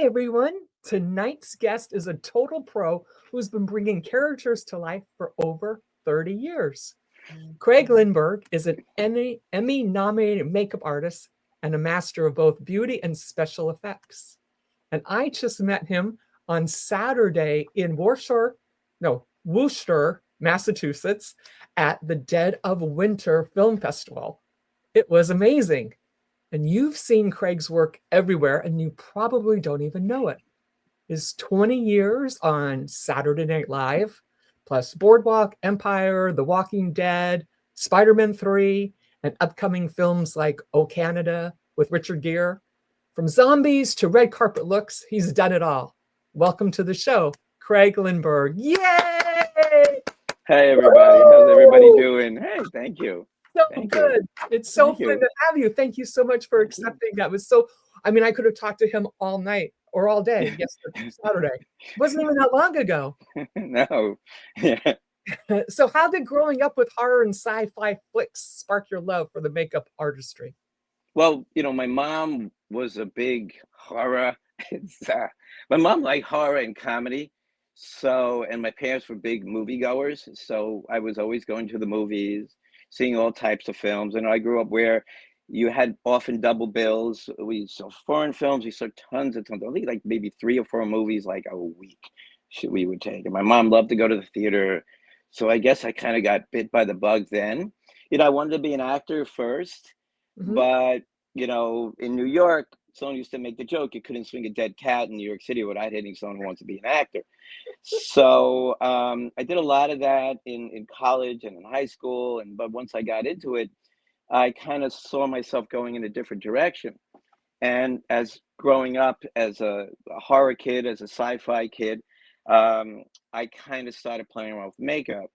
everyone. Tonight's guest is a total pro who's been bringing characters to life for over 30 years. Craig Lindberg is an Emmy-nominated makeup artist and a master of both beauty and special effects. And I just met him on Saturday in Worcester, Massachusetts, at the Dead of Winter Film Festival. It was amazing. And you've seen Craig's work everywhere, and you probably don't even know it. His 20 years on Saturday Night Live, plus Boardwalk Empire, The Walking Dead, Spider-Man 3, and upcoming films like Oh Canada with Richard Gere. From zombies to red carpet looks, he's done it all. Welcome to the show, Craig Lindberg. Yay! Hey, everybody. How's everybody doing? Hey, thank you. So Thank good. you. It's so Thank fun you. to have you. Thank you so much for accepting. That was so, I mean, I could have talked to him all night or all day yesterday, Saturday. It wasn't even that long ago. No. Yeah. So how did growing up with horror and sci-fi flicks spark your love for the makeup artistry? Well, my mom was a big horror. It's, my mom liked horror and comedy. So, and my parents were big moviegoers. So I was always going to the movies, seeing all types of films. And I grew up where you had often double bills. We saw foreign films. We saw tons and tons. I think like maybe 3 or 4 movies like a week we would take. And my mom loved to go to the theater. So I guess I kind of got bit by the bug then. I wanted to be an actor first. Mhm. But, in New York, someone used to make the joke, you couldn't swing a dead cat in New York City without hitting someone who wants to be an actor. So I did a lot of that in college and in high school. But once I got into it, I kind of saw myself going in a different direction. And as growing up as a horror kid, as a sci-fi kid, I kind of started playing around with makeup.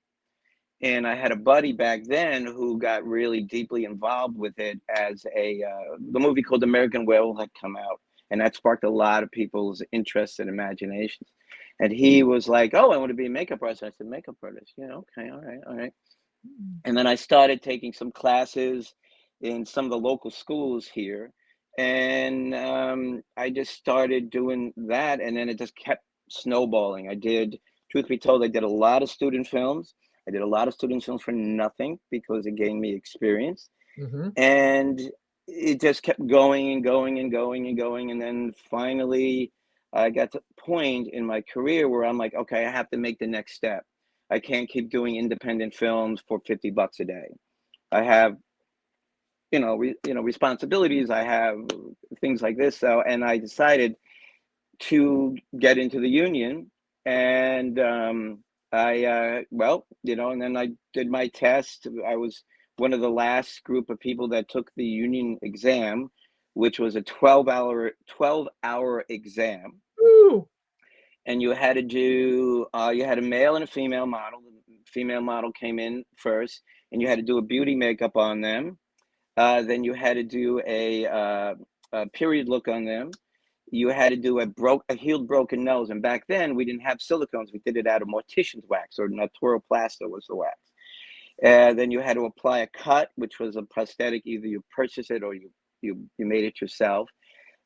And I had a buddy back then who got really deeply involved with it as the movie called American Werewolf had come out, and that sparked a lot of people's interest and imaginations. And he was like, "Oh, I want to be a makeup artist." I said, "Makeup artist? Yeah, okay, all right, all right." And then I started taking some classes in some of the local schools here, and I just started doing that, and then it just kept snowballing. Truth be told, I did a lot of student films. I did a lot of student films for nothing because it gave me experience. Mhm. And it just kept going and going and going and going. And then finally, I got to a point in my career where I'm like, okay, I have to make the next step. I can't keep doing independent films for $50 a day. I have, responsibilities. I have things like this. So, and I decided to get into the union. And and then I did my test. I was one of the last group of people that took the union exam, which was a 12-hour exam. Woo! And you had a male and a female model. The female model came in first, and you had to do a beauty makeup on them. Then you had to do a period look on them. You had to do a healed broken nose. And back then we didn't have silicones. We did it out of mortician's wax, or naturoplasta was the wax. Then you had to apply a cut, which was a prosthetic. Either you purchased it or you made it yourself.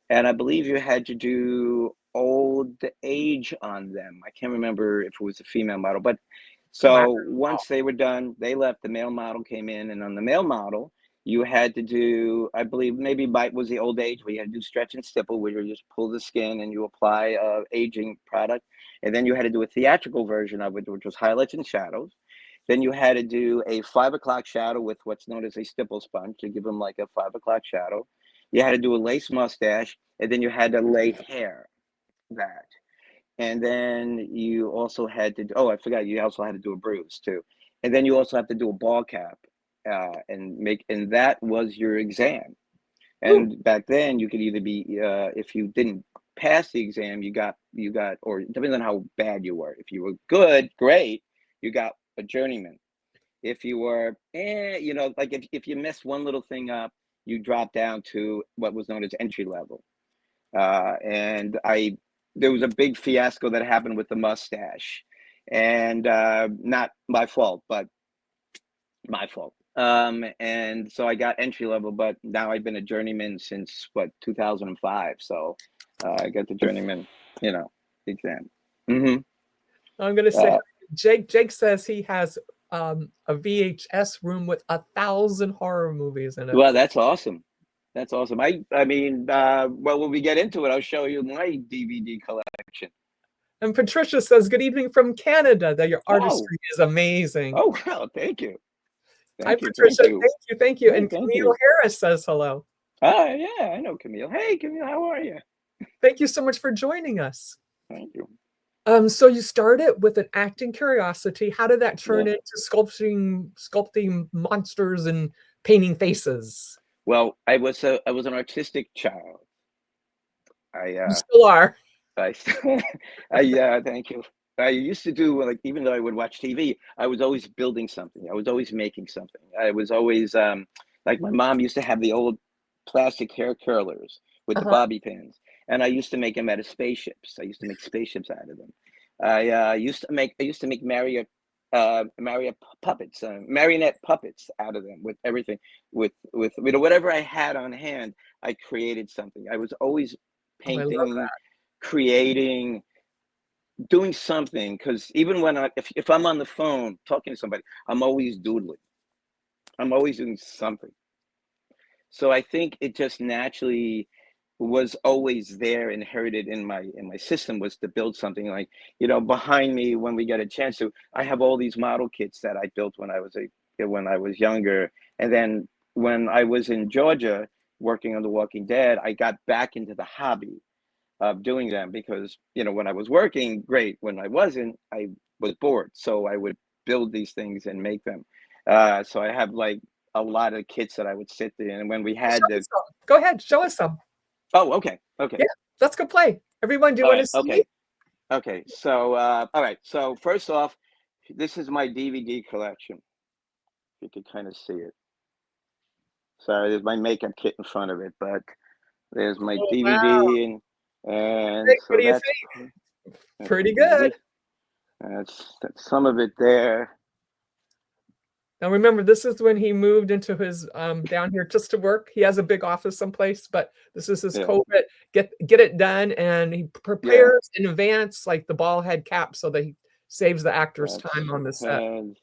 And I believe you had to do old age on them. I can't remember if it was a female model, but Wow. so once they were done, they left. The male model came in, and on the male model, you had to do, I believe, maybe bite was the old age, where you had to do stretch and stipple, where you just pull the skin and you apply aging product. And then you had to do a theatrical version of it, which was highlights and shadows. Then you had to do a 5 o'clock shadow with what's known as a stipple sponge to give them like a 5 o'clock shadow. You had to do a lace mustache, and then you had to lay hair that. And then you also had to, oh, I forgot, you also had to do a bruise too. And then you also have to do a ball cap, and that was your exam. Woo! And back then you could either be, if you didn't pass the exam, or depending on how bad you were. If you were good, great, you got a journeyman. If you were, like if you messed one little thing up, you dropped down to what was known as entry level. And there was a big fiasco that happened with the mustache, and not my fault, but my fault. And so I got entry level, but now I've been a journeyman since 2005. So I got the journeyman, exam. Hmm. I'm gonna say Uh, Jake. Jake says he has a VHS room with 1,000 horror movies in it. well, that's awesome. That's awesome. I mean, well, when we get into it, I'll show you my DVD collection. And Patricia says, "Good evening from Canada. That your Oh, artistry is amazing." oh, well, thank you. Hi, Thank you. Patricia. Thank you. Thank you. Hey, And thank Camille you. Harris says hello. Yeah, I know Camille. Hey, Camille, how are you? Thank you so much for joining us. Thank you. So you started with an acting curiosity. How did that turn Yeah. into sculpting monsters and painting faces? Well, I was an artistic child. I You still are. I thank you. I used to do, like, even though I would watch TV, I was always building something. I was always making something. I was always like, my mom used to have the old plastic hair curlers with the Uh-huh. bobby pins, and I used to make them out of spaceships. I used to make spaceships out of them. I used to make marionette puppets out of them, with everything, with whatever I had on hand. I created something. I was always Oh, I love painting, that. creating, doing something. Because even when if I'm on the phone talking to somebody, I'm always doodling. I'm always doing something. So I think it just naturally was always there, inherited in my system, was to build something. Like, behind me, when we get a chance to, I have all these model kits that I built when I was younger. And then when I was in Georgia working on The Walking Dead, I got back into the hobby of doing them, because when I was working, great. When I wasn't, I was bored, so I would build these things and make them. So I have, like, a lot of kits that I would sit there, and when we had Show the us some. Go ahead, show us some. oh, okay, okay, Yeah, let's go play. Everyone, do you all want to right, see? okay, okay. So all right, so first off, this is my DVD collection. You can kind of see it. Sorry, there's my makeup kit in front of it, but there's my Oh, wow. DVD, and Rick, what so do you that's think? that's my Pretty good. DVD. That's some of it there. Now remember, this is when he moved into his down here just to work. He has a big office someplace, but this is his Yeah, COVID get it done, and he yeah. prepares in advance, like the ball head cap, so that he saves the actors That's time on the the set. head.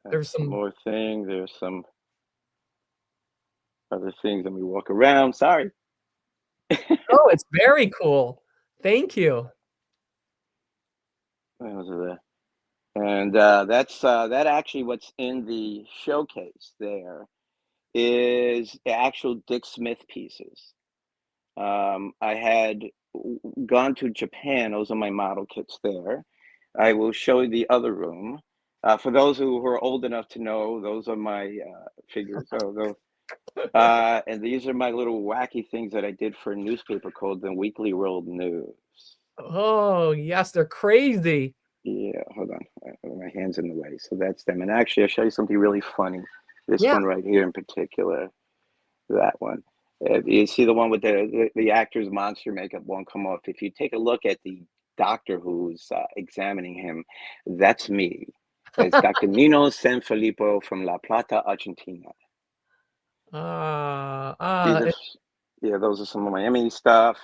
There's That's some some. more things. There's some other things. Let me walk around. Sorry. Oh, it's very cool. Thank you. Those are there. And that actually, what's in the showcase there is the actual Dick Smith pieces. I had gone to Japan. Those are my model kits there. I will show you the other room. For those who are old enough to know, those are my figures. So those, and these are my little wacky things that I did for a newspaper called the Weekly World News. Oh, yes, they're crazy. Yeah, hold on. My hand's in the way. So that's them. And actually, I'll show you something really funny. This Yeah. one right here in particular, that one. You see the one with the actor's monster makeup won't come off. If you take a look at the doctor who's examining him, that's me. It's Dr. Nino Sanfilippo from La Plata, Argentina. Ah, These ah, are, yeah, those are some of my Emmy stuff.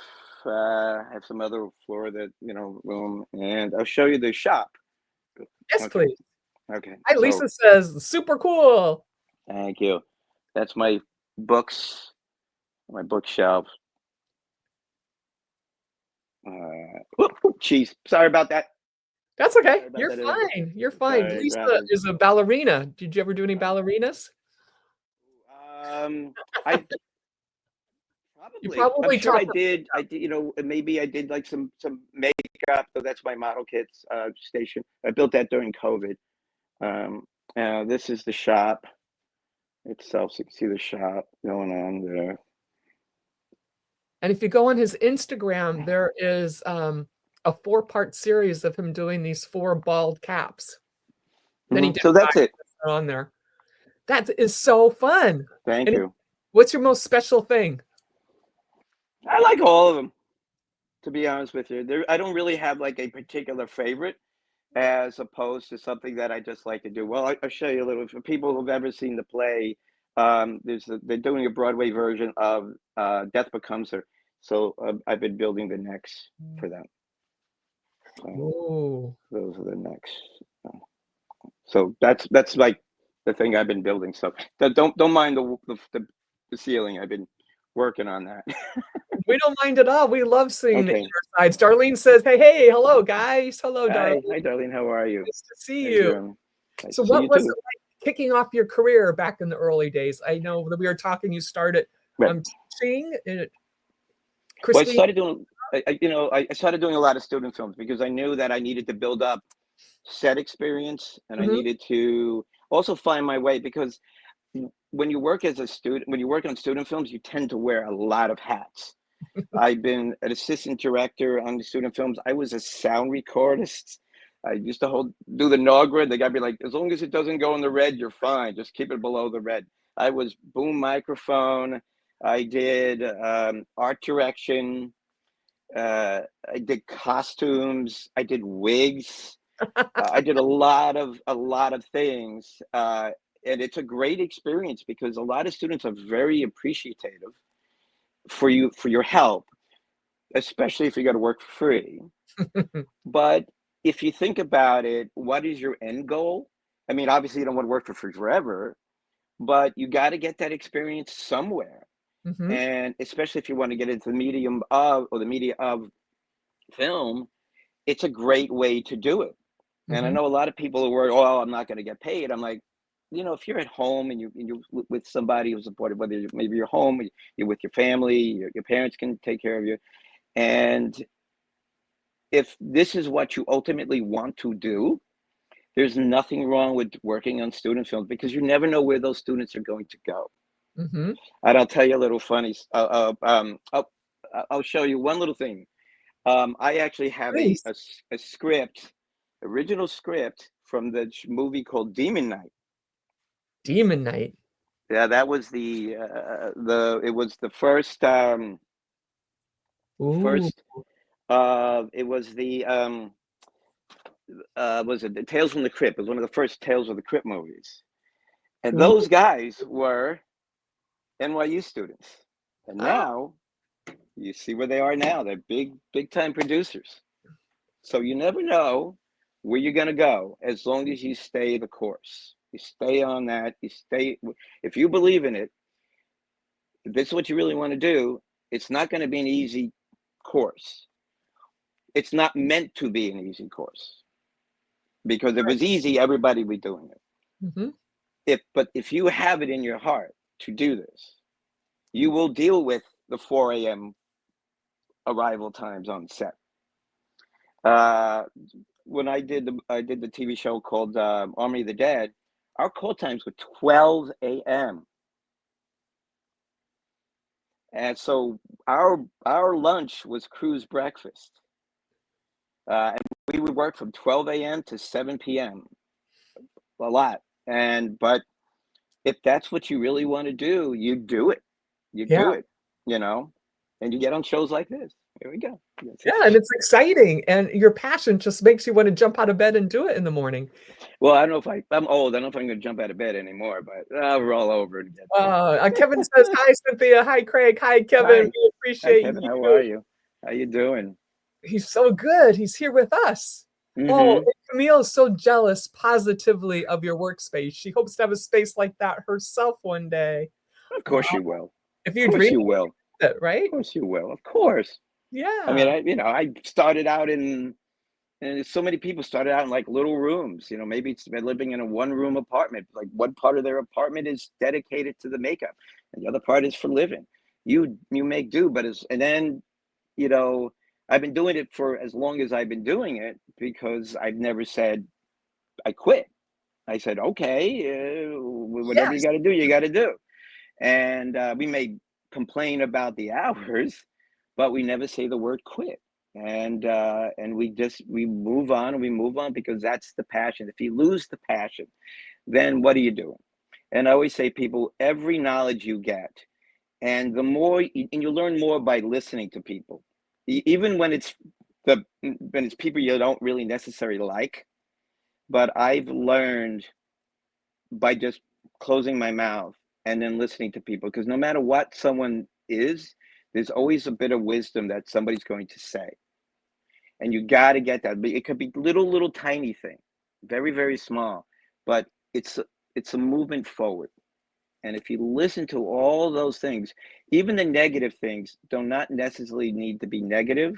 I have some other Florida, room, and I'll show you the shop. yes, Okay, please. okay. Hi, So Lisa says, super cool. thank you. That's my books, my bookshelf. Jeez, sorry about that. That's okay. Sorry about You're that. fine. You're fine. Sorry, Lisa grabbing. is a ballerina. Did you ever do any ballerinas? I You probably. I'm probably sure taught I them. did. I did. Maybe I did, like, some makeup. So that's my model kits station. I built that during COVID. Um, this is the shop itself. So you can see the shop going on there. And if you go on his Instagram, there is a 4-part series of him doing these 4 bald caps. Then he did So 5 that's it. on there. That is so fun. Thank And you. what's your most special thing? I like all of them, to be honest with you. I don't really have, like, a particular favorite, as opposed to something that I just like to do. Well, I'll show you a little. For people who've ever seen the play, they're doing a Broadway version of Death Becomes Her. So I've been building the necks for them. Ooh. Those are the necks. So that's like the thing I've been building. So don't mind the ceiling. I've been working on that. We don't mind at all. We love seeing the Okay. inner sides. Darlene says, hey, hello, guys. Hello, Darlene. Hi, Darlene. How are you? Nice to see How you you. doing? Nice So to see what you was too. it like kicking off your career back in the early days? I know that we were talking, you started Right. teaching. Well, Christine. I started doing a lot of student films because I knew that I needed to build up set experience, and I Mhm. needed to also find my way, because when you work as a student, when you work on student films, you tend to wear a lot of hats. I've been an assistant director on the student films. I was a sound recordist. I used to do the nog grid. The guy be like, as long as it doesn't go in the red, you're fine. Just keep it below the red. I was boom microphone. I did art direction. I did costumes. I did wigs. I did a lot of things, and it's a great experience because a lot of students are very appreciative for your help, especially if you got to work free. But if you think about it, what is your end goal? I mean, obviously, you don't want to work for free forever, but you got to get that experience somewhere. Mhm. And especially if you want to get into the medium of, or the media of film, it's a great way to do it. And I Mhm. know a lot of people are worried, oh, I'm not going to get paid. I'm like, if you're at home and you're with somebody who's supportive, whether maybe you're home, you're with your family, your parents can take care of you. And if this is what you ultimately want to do, there's nothing wrong with working on student films, because you never know where those students are going to go. Mhm. And I'll tell you a little funny. I'll show you one little thing. I actually have a, Please. a a script, original script from the movie called Demon Knight. Demon Night. Yeah, that was it was the first Ooh. first it was the was it the Tales from the Crypt? It was one of the first Tales of the Crypt movies. And Ooh. those guys were NYU students. And Ah. now you see where they are now. They're big time producers. So you never know where you're going to go as long as you stay the course. You stay on that. If you believe in it, if this is what you really want to do, it's not going to be an easy course. It's not meant to be an easy course, because if it was easy, everybody would be doing it. Mhm. But if you have it in your heart to do this, you will deal with the 4 a.m. arrival times on set. Uh, when I did the TV show called Army of the Dead, our call times were 12 a.m. And so our lunch was crew's breakfast. And we would work from 12 a.m. to 7 p.m. a lot. But if that's what you really want to do, you do it. You Yeah. do it, you know, and you get on shows like this. Here we go. Yeah, and it's exciting, and your passion just makes you wanna jump out of bed and do it in the morning. Well, I don't know if I'm old. I don't know if I'm going to jump out of bed anymore, but I'll roll over and get there. Kevin says, "Hi, Cynthia. Hi, Craig. Hi, Kevin. Hi. We Hi, appreciate Kevin. How you." are you? How you doing? He's so good. He's here with us. Oh, Mm-hmm. and Camille is so jealous positively of your workspace. She hopes to have a space like that herself one day. Of Wow. course you will. If Of you course dream you will. it, Of right? course you will. Of course. I mean, Yeah. I started out and so many people started out in like little rooms. Maybe it's been living in a one-room apartment. Like one part of their apartment is dedicated to the makeup, and the other part is for living. You make do, and then you know I've been doing it for as long as I've been doing it, because I've never said I quit. I said, okay, whatever you Yes. got to do, you got to do. And we may complain about the hours, but we never say the word quit. And we move on, and we move on, because that's the passion. If you lose the passion, then what are you doing? And I always say, people, every knowledge you get, and you learn more by listening to people, even when it's people you don't really necessarily like. But I've learned by just closing my mouth and then listening to people, because no matter what someone is, There's always a bit of wisdom that somebody's going to say. And you got to get that. It could be little tiny thing, very, very small, but it's a movement forward. And if you listen to all those things, even the negative things do not necessarily need to be negative.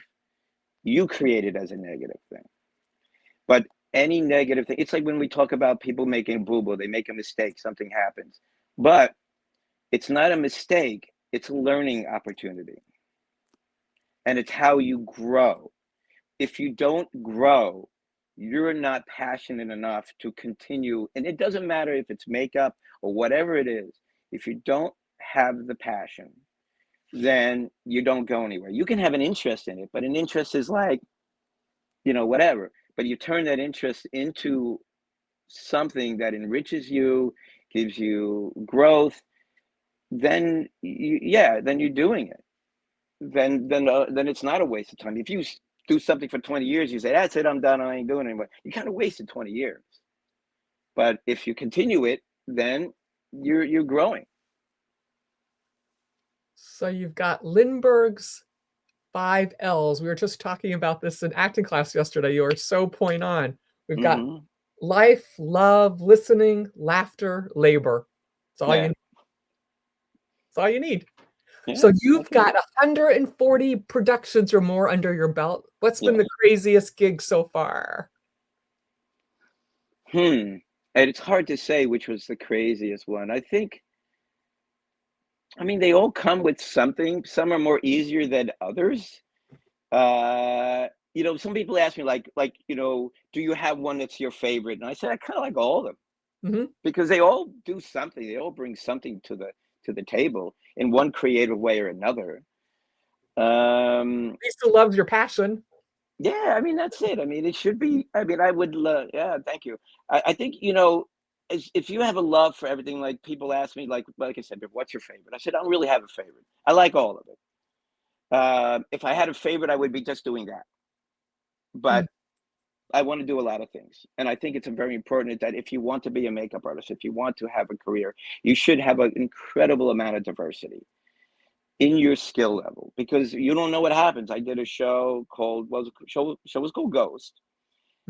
You create it as a negative thing. But any negative thing, it's like when we talk about people making a boo-boo, they make a mistake, something happens. But it's not a mistake, it's a learning opportunity. And it's how you grow. If you don't grow, you're not passionate enough to continue. And it doesn't matter if it's makeup or whatever it is. If you don't have the passion, then you don't go anywhere. You can have an interest in it, but an interest is like, whatever. But you turn that interest into something that enriches you, gives you growth, then then you're doing it. Then it's not a waste of time. If you do something for 20 years, you say, that's it, I'm done, I ain't doing it anymore. You kind of wasted 20 years. But if you continue it, then you're growing. So you've got Lindberg's 5 L's. We were just talking about this in acting class yesterday. You are so point on. We've got life, love, listening, laughter, labor. That's all you need. That's all you need. Yeah, so you've got 140 productions or more under your belt. What's been the craziest gig so far? And it's hard to say which was the craziest one. I mean, they all come with something. Some are more easier than others. Some people ask me like, do you have one that's your favorite? And I said, I kind of like all of them because they all do something. They all bring something to the table in one creative way or another. At least who loves your passion. Yeah, I mean, that's it. I mean, it should be. I mean, I would thank you. I think, if you have a love for everything, like people ask me, like I said, what's your favorite? I said, I don't really have a favorite. I like all of it. If I had a favorite, I would be just doing that. But I want to do a lot of things. And I think it's very important that if you want to be a makeup artist, if you want to have a career, you should have an incredible amount of diversity in your skill level, because you don't know what happens. I did a show called, show was called Ghost.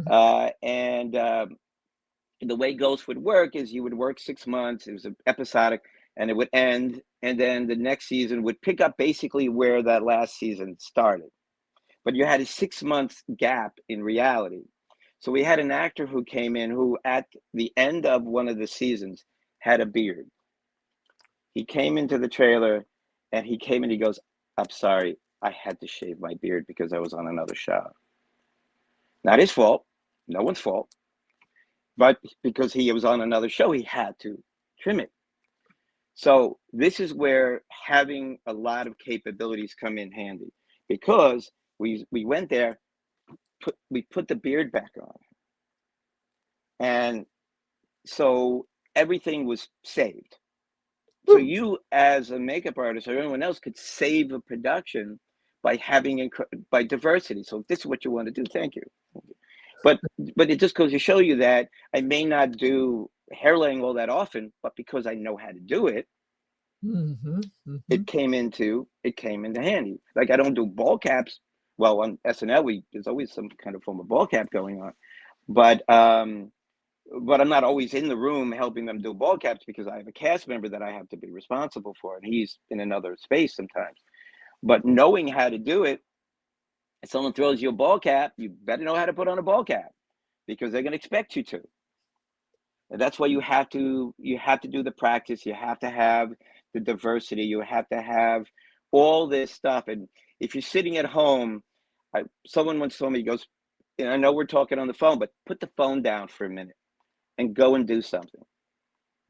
And the way Ghost would work is you would work 6 months. It was episodic, and it would end. And then the next season would pick up basically where that last season started. But you had a 6 month gap in reality. So we had an actor who came in who at the end of one of the seasons had a beard. He came into the trailer and he came and he goes, I'm sorry, I had to shave my beard because I was on another show. Not his fault, no one's fault, but because he was on another show, he had to trim it. So this is where having a lot of capabilities come in handy, because we went there, we put the beard back on. And so everything was saved. So you as a makeup artist or anyone else could save a production by having by diversity. So if this is what you want to do, thank you. But it just goes to show you that I may not do hair laying all that often, but because I know how to do it, it came into handy. Like I don't do ball caps. Well, on SNL, there's always some kind of form of ball cap going on, but I'm not always in the room helping them do ball caps because I have a cast member that I have to be responsible for, and he's in another space sometimes. But knowing how to do it, if someone throws you a ball cap, you better know how to put on a ball cap because they're going to expect you to. And that's why you have to do the practice. You have to have the diversity. You have to have all this stuff. And if you're sitting at home, someone once told me, he goes, and I know we're talking on the phone, but put the phone down for a minute and go and do something.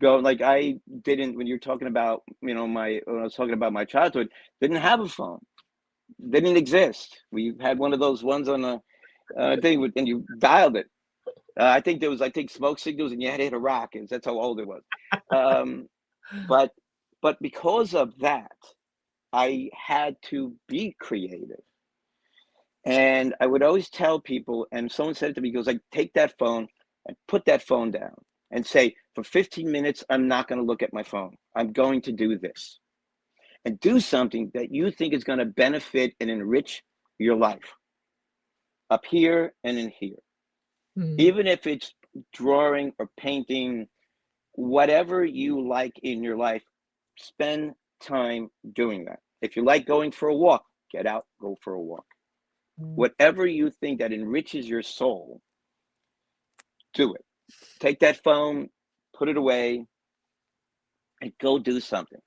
Go, like I didn't, when you're talking about, when I was talking about my childhood, didn't have a phone. Didn't exist. We had one of those ones on a thing, and you dialed it. I think there was, smoke signals, and you had to hit a rock. That's how old it was. But because of that, I had to be creative. And I would always tell people, and someone said it to me, he goes, like, take that phone and put that phone down and say, for 15 minutes, I'm not going to look at my phone. I'm going to do this. and do something that you think is going to benefit and enrich your life up here and in here. Even if it's drawing or painting, whatever you like in your life, spend time doing that. If you like going for a walk, get out, go for a walk. Whatever you think that enriches your soul, do it. Take that phone, put it away, and go do something.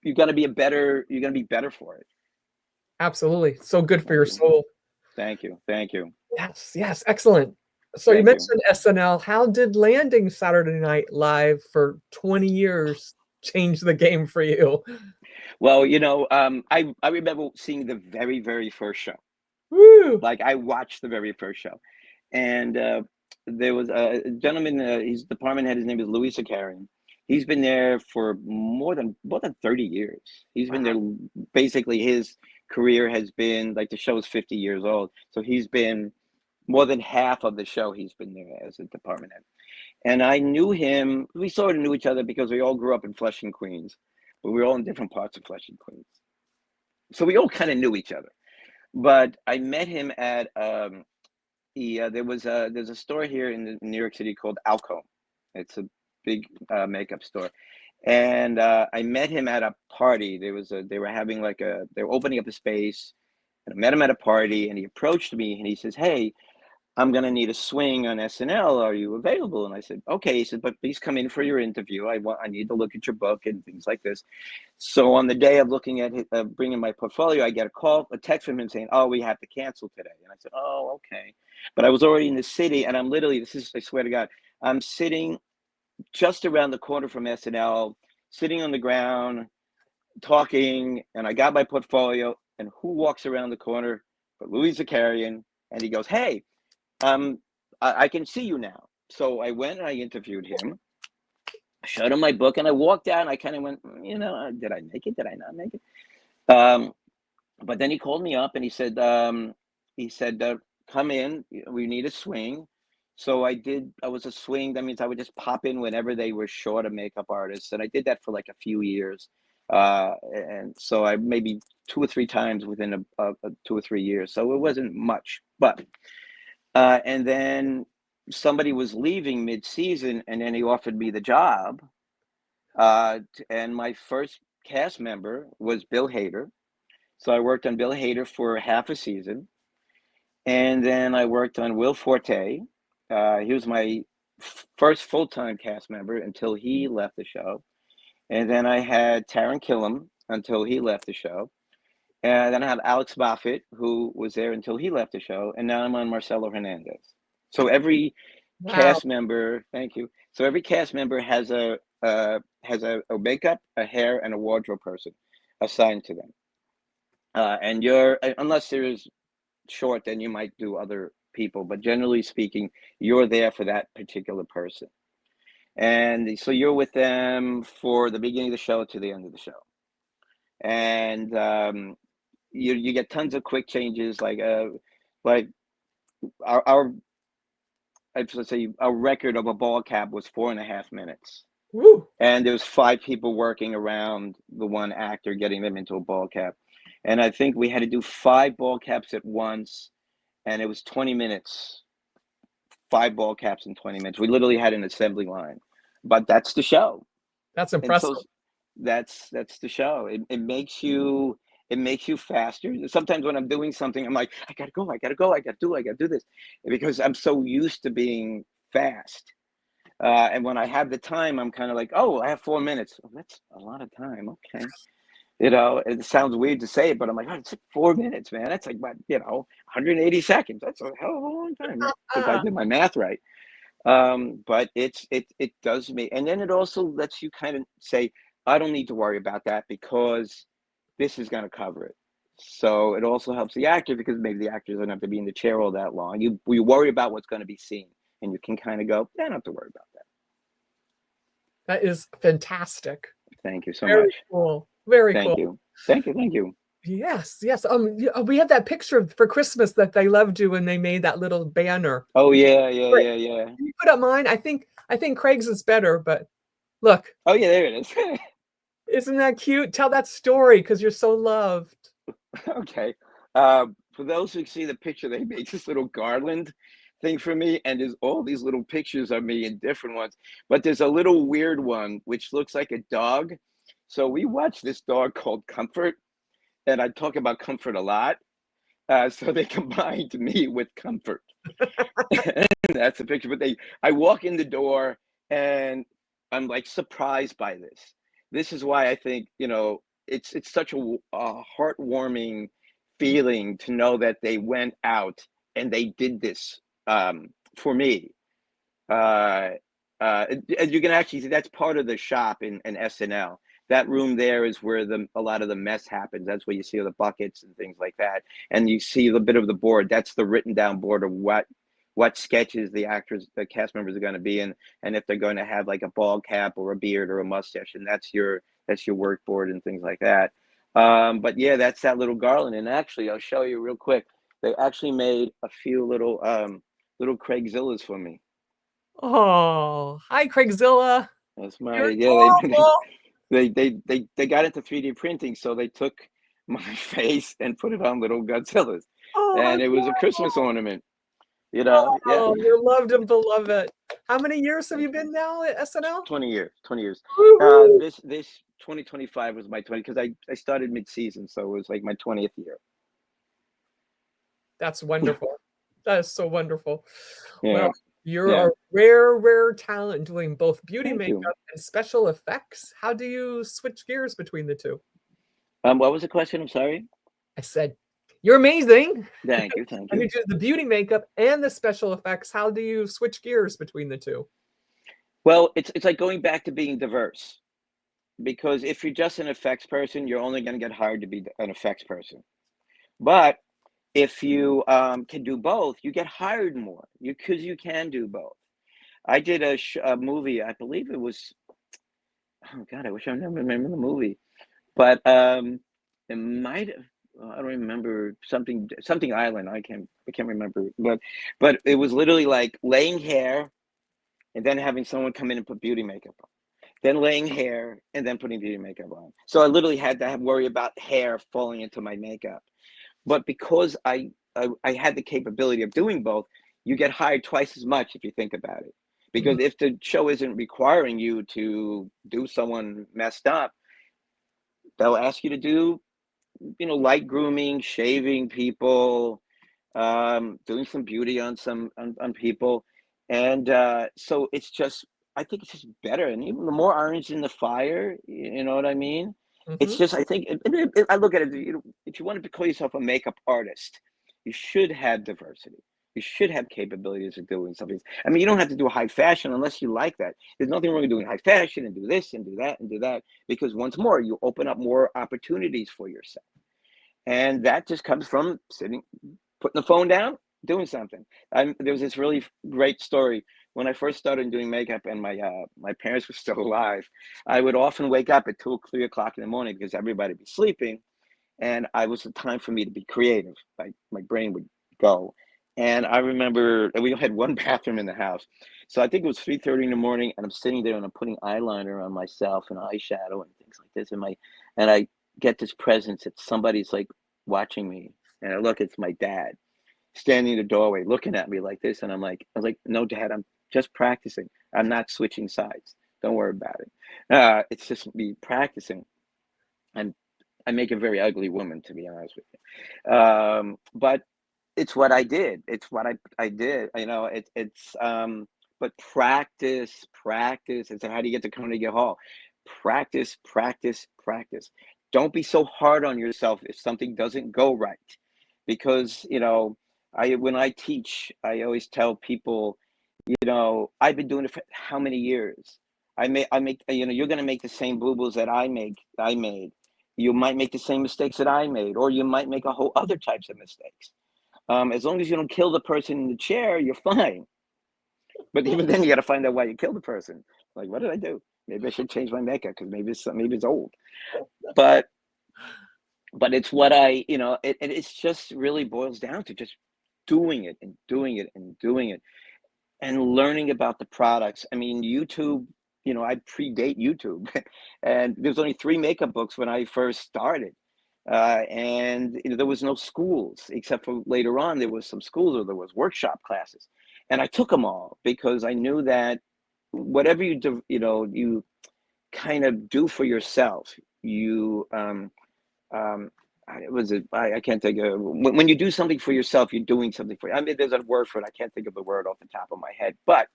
You're gonna be better for it. Absolutely. So good for your soul. Thank you. Yes, excellent. So you mentioned SNL. How did landing Saturday Night Live for 20 years change the game for you? Well, I remember seeing the very, very first show. Woo! Like, I watched the very first show, and there was a gentleman. His department head. His name is Louis Zakarian. He's been there for more than 30 years. He's been there. Basically, his career has been, like, the show is 50 years old, so he's been more than half of the show. He's been there as a department head, and I knew him. We sort of knew each other because we all grew up in Flushing, Queens, but we were all in different parts of Flushing, Queens, so we all kind of knew each other. But I met him at there's a store here in New York City called Alco. It's a big makeup store, and I met him at a party. They were opening up a space, and I met him at a party, and he approached me and he says, "Hey, I'm gonna need a swing on SNL. Are you available?" And I said, "Okay." He said, "But please come in for your interview. I need to look at your book and things like this." So on the day of looking at bringing my portfolio, I get a text from him saying, "Oh, we have to cancel today." And I said, "Oh, okay." But I was already in the city, and I'm literally, I swear to God, I'm sitting just around the corner from SNL, sitting on the ground, talking, and I got my portfolio, and who walks around the corner but Louis Zakarian, and he goes, "Hey, I can see you now." So I went and I interviewed him, showed him my book, and I walked out, and I kind of went, did I make it? Did I not make it? But then he called me up and he said, "Come in, we need a swing." So I did. I was a swing. That means I would just pop in whenever they were short of makeup artists, and I did that for like a few years. And so I maybe 2 or 3 times within a 2 or 3 years. So it wasn't much, but and then somebody was leaving mid-season, and then he offered me the job. And my first cast member was Bill Hader. So I worked on Bill Hader for half a season. And then I worked on Will Forte. He was my first full-time cast member until he left the show. And then I had Taron Killam until he left the show. And then I have Alex Moffat, who was there until he left the show. And now I'm on Marcelo Hernandez. So every cast member, thank you. So every cast member has a makeup, a hair, and a wardrobe person assigned to them. And unless there's short, then you might do other people, but generally speaking, you're there for that particular person. And so you're with them for the beginning of the show to the end of the show. And you get tons of quick changes, like our let's say our record of a ball cap was 4.5 minutes. Woo. And there was 5 people working around the one actor, getting them into a ball cap. And I think we had to do 5 ball caps at once, and it was 20 minutes, 5 ball caps in 20 minutes. We literally had an assembly line, but that's the show. That's impressive. And so that's the show. It makes you faster. Sometimes when I'm doing something, I'm like, I gotta go, I gotta do this, because I'm so used to being fast. And when I have the time, I'm kind of like, oh, I have 4 minutes. Oh, that's a lot of time. Okay. It sounds weird to say it, but I'm like, oh, it's like 4 minutes, man. That's like, 180 seconds. That's a hell of a long time, if I did my math right. But it does me. And then it also lets you kind of say, I don't need to worry about that because this is going to cover it. So it also helps the actor, because maybe the actors don't have to be in the chair all that long. You worry about what's going to be seen, and you can kind of go, I don't have to worry about that. That is fantastic. Thank you so Very much. Cool. Very Thank cool. Thank you. Yes. We had that picture for Christmas that they loved you, and they made that little banner. Oh yeah. Can you put up mine? I think Craig's is better, but look. Oh yeah, there it is. Isn't that cute? Tell that story because you're so loved. Okay. For those who see the picture, they made this little garland thing for me, and there's all these little pictures of me in different ones. But there's a little weird one which looks like a dog. So we watched this dog called Comfort, and I talk about Comfort a lot. So they combined me with Comfort. And that's a picture. But I walk in the door, and I'm like surprised by this. This is why I think, it's such a heartwarming feeling to know that they went out and they did this for me. Uh, and you can actually see that's part of the shop in SNL. That room there is where a lot of the mess happens. That's where you see all the buckets and things like that. And you see a bit of the board. That's the written down board of what sketches the cast members are going to be in, and if they're going to have like a bald cap or a beard or a mustache, and that's your work board and things like that. But yeah, that's that little garland. And actually, I'll show you real quick. They actually made a few little Craigzillas for me. Oh, hi, Craigzilla. That's my You're yeah. adorable. They got into 3D printing, so they took my face and put it on little Godzillas, Oh, and it was a Christmas adorable. ornament. Yeah, Oh, you're loved and beloved. How many years have you been now at SNL? 20 years, 20 years. Woo-hoo. This 2025 was my 20 because I started mid-season, so it was like my 20th year. That's wonderful. That is so wonderful. Yeah, Well, you're yeah. a rare, rare talent doing both beauty Thank you. makeup and special effects. How do you switch gears between the two? What was the question? I'm sorry. I said, you're amazing. Thank you, thank And you. you do the beauty makeup and the special effects. How do you switch gears between the two? Well, it's like going back to being diverse, because if you're just an effects person, you're only going to get hired to be an effects person. But if you can do both, you get hired more because you can do both. I did a movie, I believe it was, oh God, I wish I remember the movie, but it might have, I don't remember, something island. I can't remember, but it was literally like laying hair and then having someone come in and put beauty makeup on, then laying hair and then putting beauty makeup on. So I literally had to worry about hair falling into my makeup. But because I had the capability of doing both, you get hired twice as much if you think about it. Mhm. Because if the show isn't requiring you to do someone messed up, they'll ask you to do, light grooming, shaving people, doing some beauty on people, and so it's just, I think it's just better, and even the more irons in the fire, you know what I mean? It's Mhm. just, I think, I look at it, if you want to call yourself a makeup artist, you should have diversity. You should have capabilities of doing something. I mean, you don't have to do high fashion unless you like that. There's nothing wrong with doing high fashion and do this and do that and do that, because once more, you open up more opportunities for yourself. And that just comes from putting the phone down, doing something. There was this really great story when I first started doing makeup, and my parents were still alive. I would often wake up at 2 or 3 o'clock in the morning because everybody would be sleeping, and I was the time for me to be creative. Like my brain would go. And I remember we had one bathroom in the house, so I think it was 3:30 in the morning, and I'm sitting there and I'm putting eyeliner on myself and eyeshadow and things like this, and I get this presence that somebody's like watching me, and I look, it's my dad standing in the doorway looking at me like this, and I was like, no, Dad, I'm just practicing. I'm not switching sides. Don't worry about it. It's just me practicing. And I make a very ugly woman, to be honest with you. But it's what I did. It's what I did. But practice. And so how do you get to Carnegie Hall? Practice, practice, practice. Don't be so hard on yourself if something doesn't go right. Because, when I teach, I always tell people, I've been doing it for how many years? I make, you're going to make the same boo-boos that I made. You might make the same mistakes that I made, or you might make a whole other types of mistakes. As long as you don't kill the person in the chair, you're fine. But even then, you got to find out why you killed the person. Like, what did I do? Maybe I should change my makeup because maybe it's old. But it's what it's just really boils down to just doing it and doing it and doing it and learning about the products. I mean, YouTube. I predate YouTube, and there's only 3 makeup books when I first started. And there was no schools, except for later on there was some schools, or there was workshop classes, and I took them all because I knew that whatever you do, you kind of do for yourself. You um, I can't think of, when you do something for yourself, you're doing something for you. I mean, there's a word for it. I can't think of the word off the top of my head, but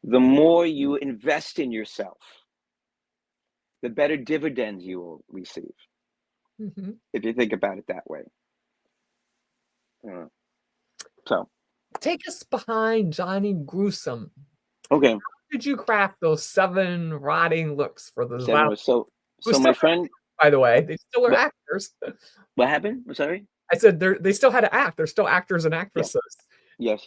the more you invest in yourself, the better dividends you will receive, if you think about it that way. So, take us behind Johnny Gruesome. okay. How did you craft those 7 rotting looks for those last? So my friend, by the way, they still are actors. What happened? I'm sorry. I said they still had to act. They're still actors and actresses. Yes.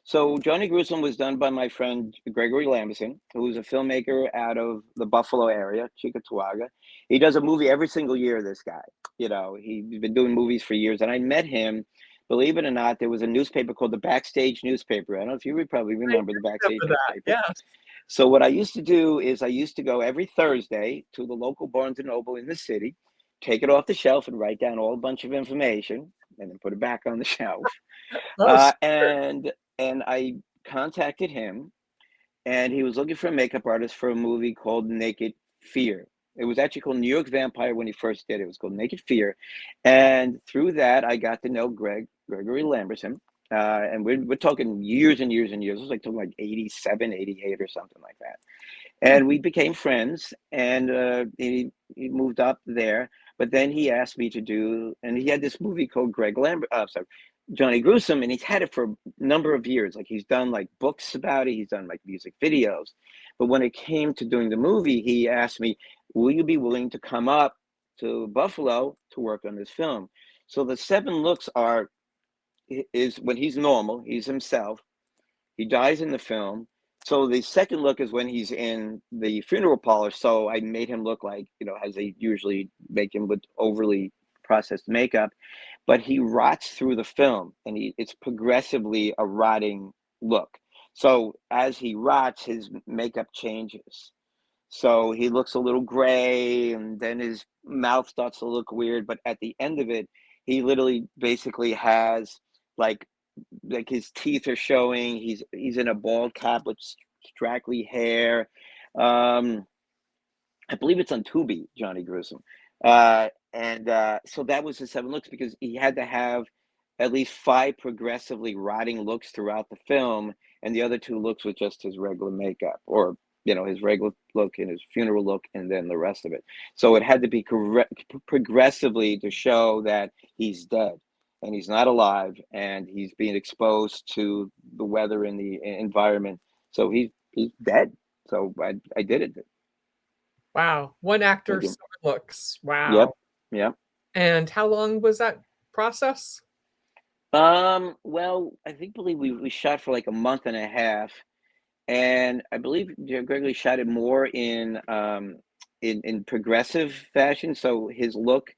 So Johnny Gruesome was done by my friend Gregory Lamberson, who's a filmmaker out of the Buffalo area, Chickasaga. He does a movie every single year, this guy. He's been doing movies for years. And I met him, believe it or not, there was a newspaper called the Backstage Newspaper. I don't know if you would probably remember the Backstage Newspaper. Yes. So what I used to do is I used to go every Thursday to the local Barnes & Noble in the city, take it off the shelf and write down a bunch of information, and then put it back on the shelf. And I contacted him, and he was looking for a makeup artist for a movie called Naked Fear. It was actually called New York Vampire when he first did it. It was called Naked Fear. And through that, I got to know Gregory Lamberson. And we're talking years and years and years. It was talking like 87, 88 or something like that. And we became friends, and he moved up there. But then he asked me to do, and he had this movie called Johnny Gruesome, and he's had it for a number of years. Like, he's done like books about it, he's done like music videos. But when it came to doing the movie, he asked me, will you be willing to come up to Buffalo to work on this film? So the 7 looks is when he's normal, he's himself. He dies in the film. So the second look is when he's in the funeral parlor. So I made him look like, as they usually make him with overly processed makeup, but he rots through the film, and it's progressively a rotting look. So as he rots, his makeup changes. So he looks a little gray, and then his mouth starts to look weird. But at the end of it, he literally basically has like his teeth are showing. He's in a bald cap with straggly hair. I believe it's on Tubi, Johnny Gruesome. So that was the 7 looks, because he had to have at least 5 progressively rotting looks throughout the film, and the other 2 looks with just his regular makeup, or his regular look and his funeral look, and then the rest of it. So it had to be progressively to show that he's dead and he's not alive, and he's being exposed to the weather and the environment. So he's dead. So I did it. Wow. One actor, 7 looks. Wow. Yep. And how long was that process? Well, I believe we shot for like a month and a half, and I believe Gregory shot it more in progressive fashion. So his look,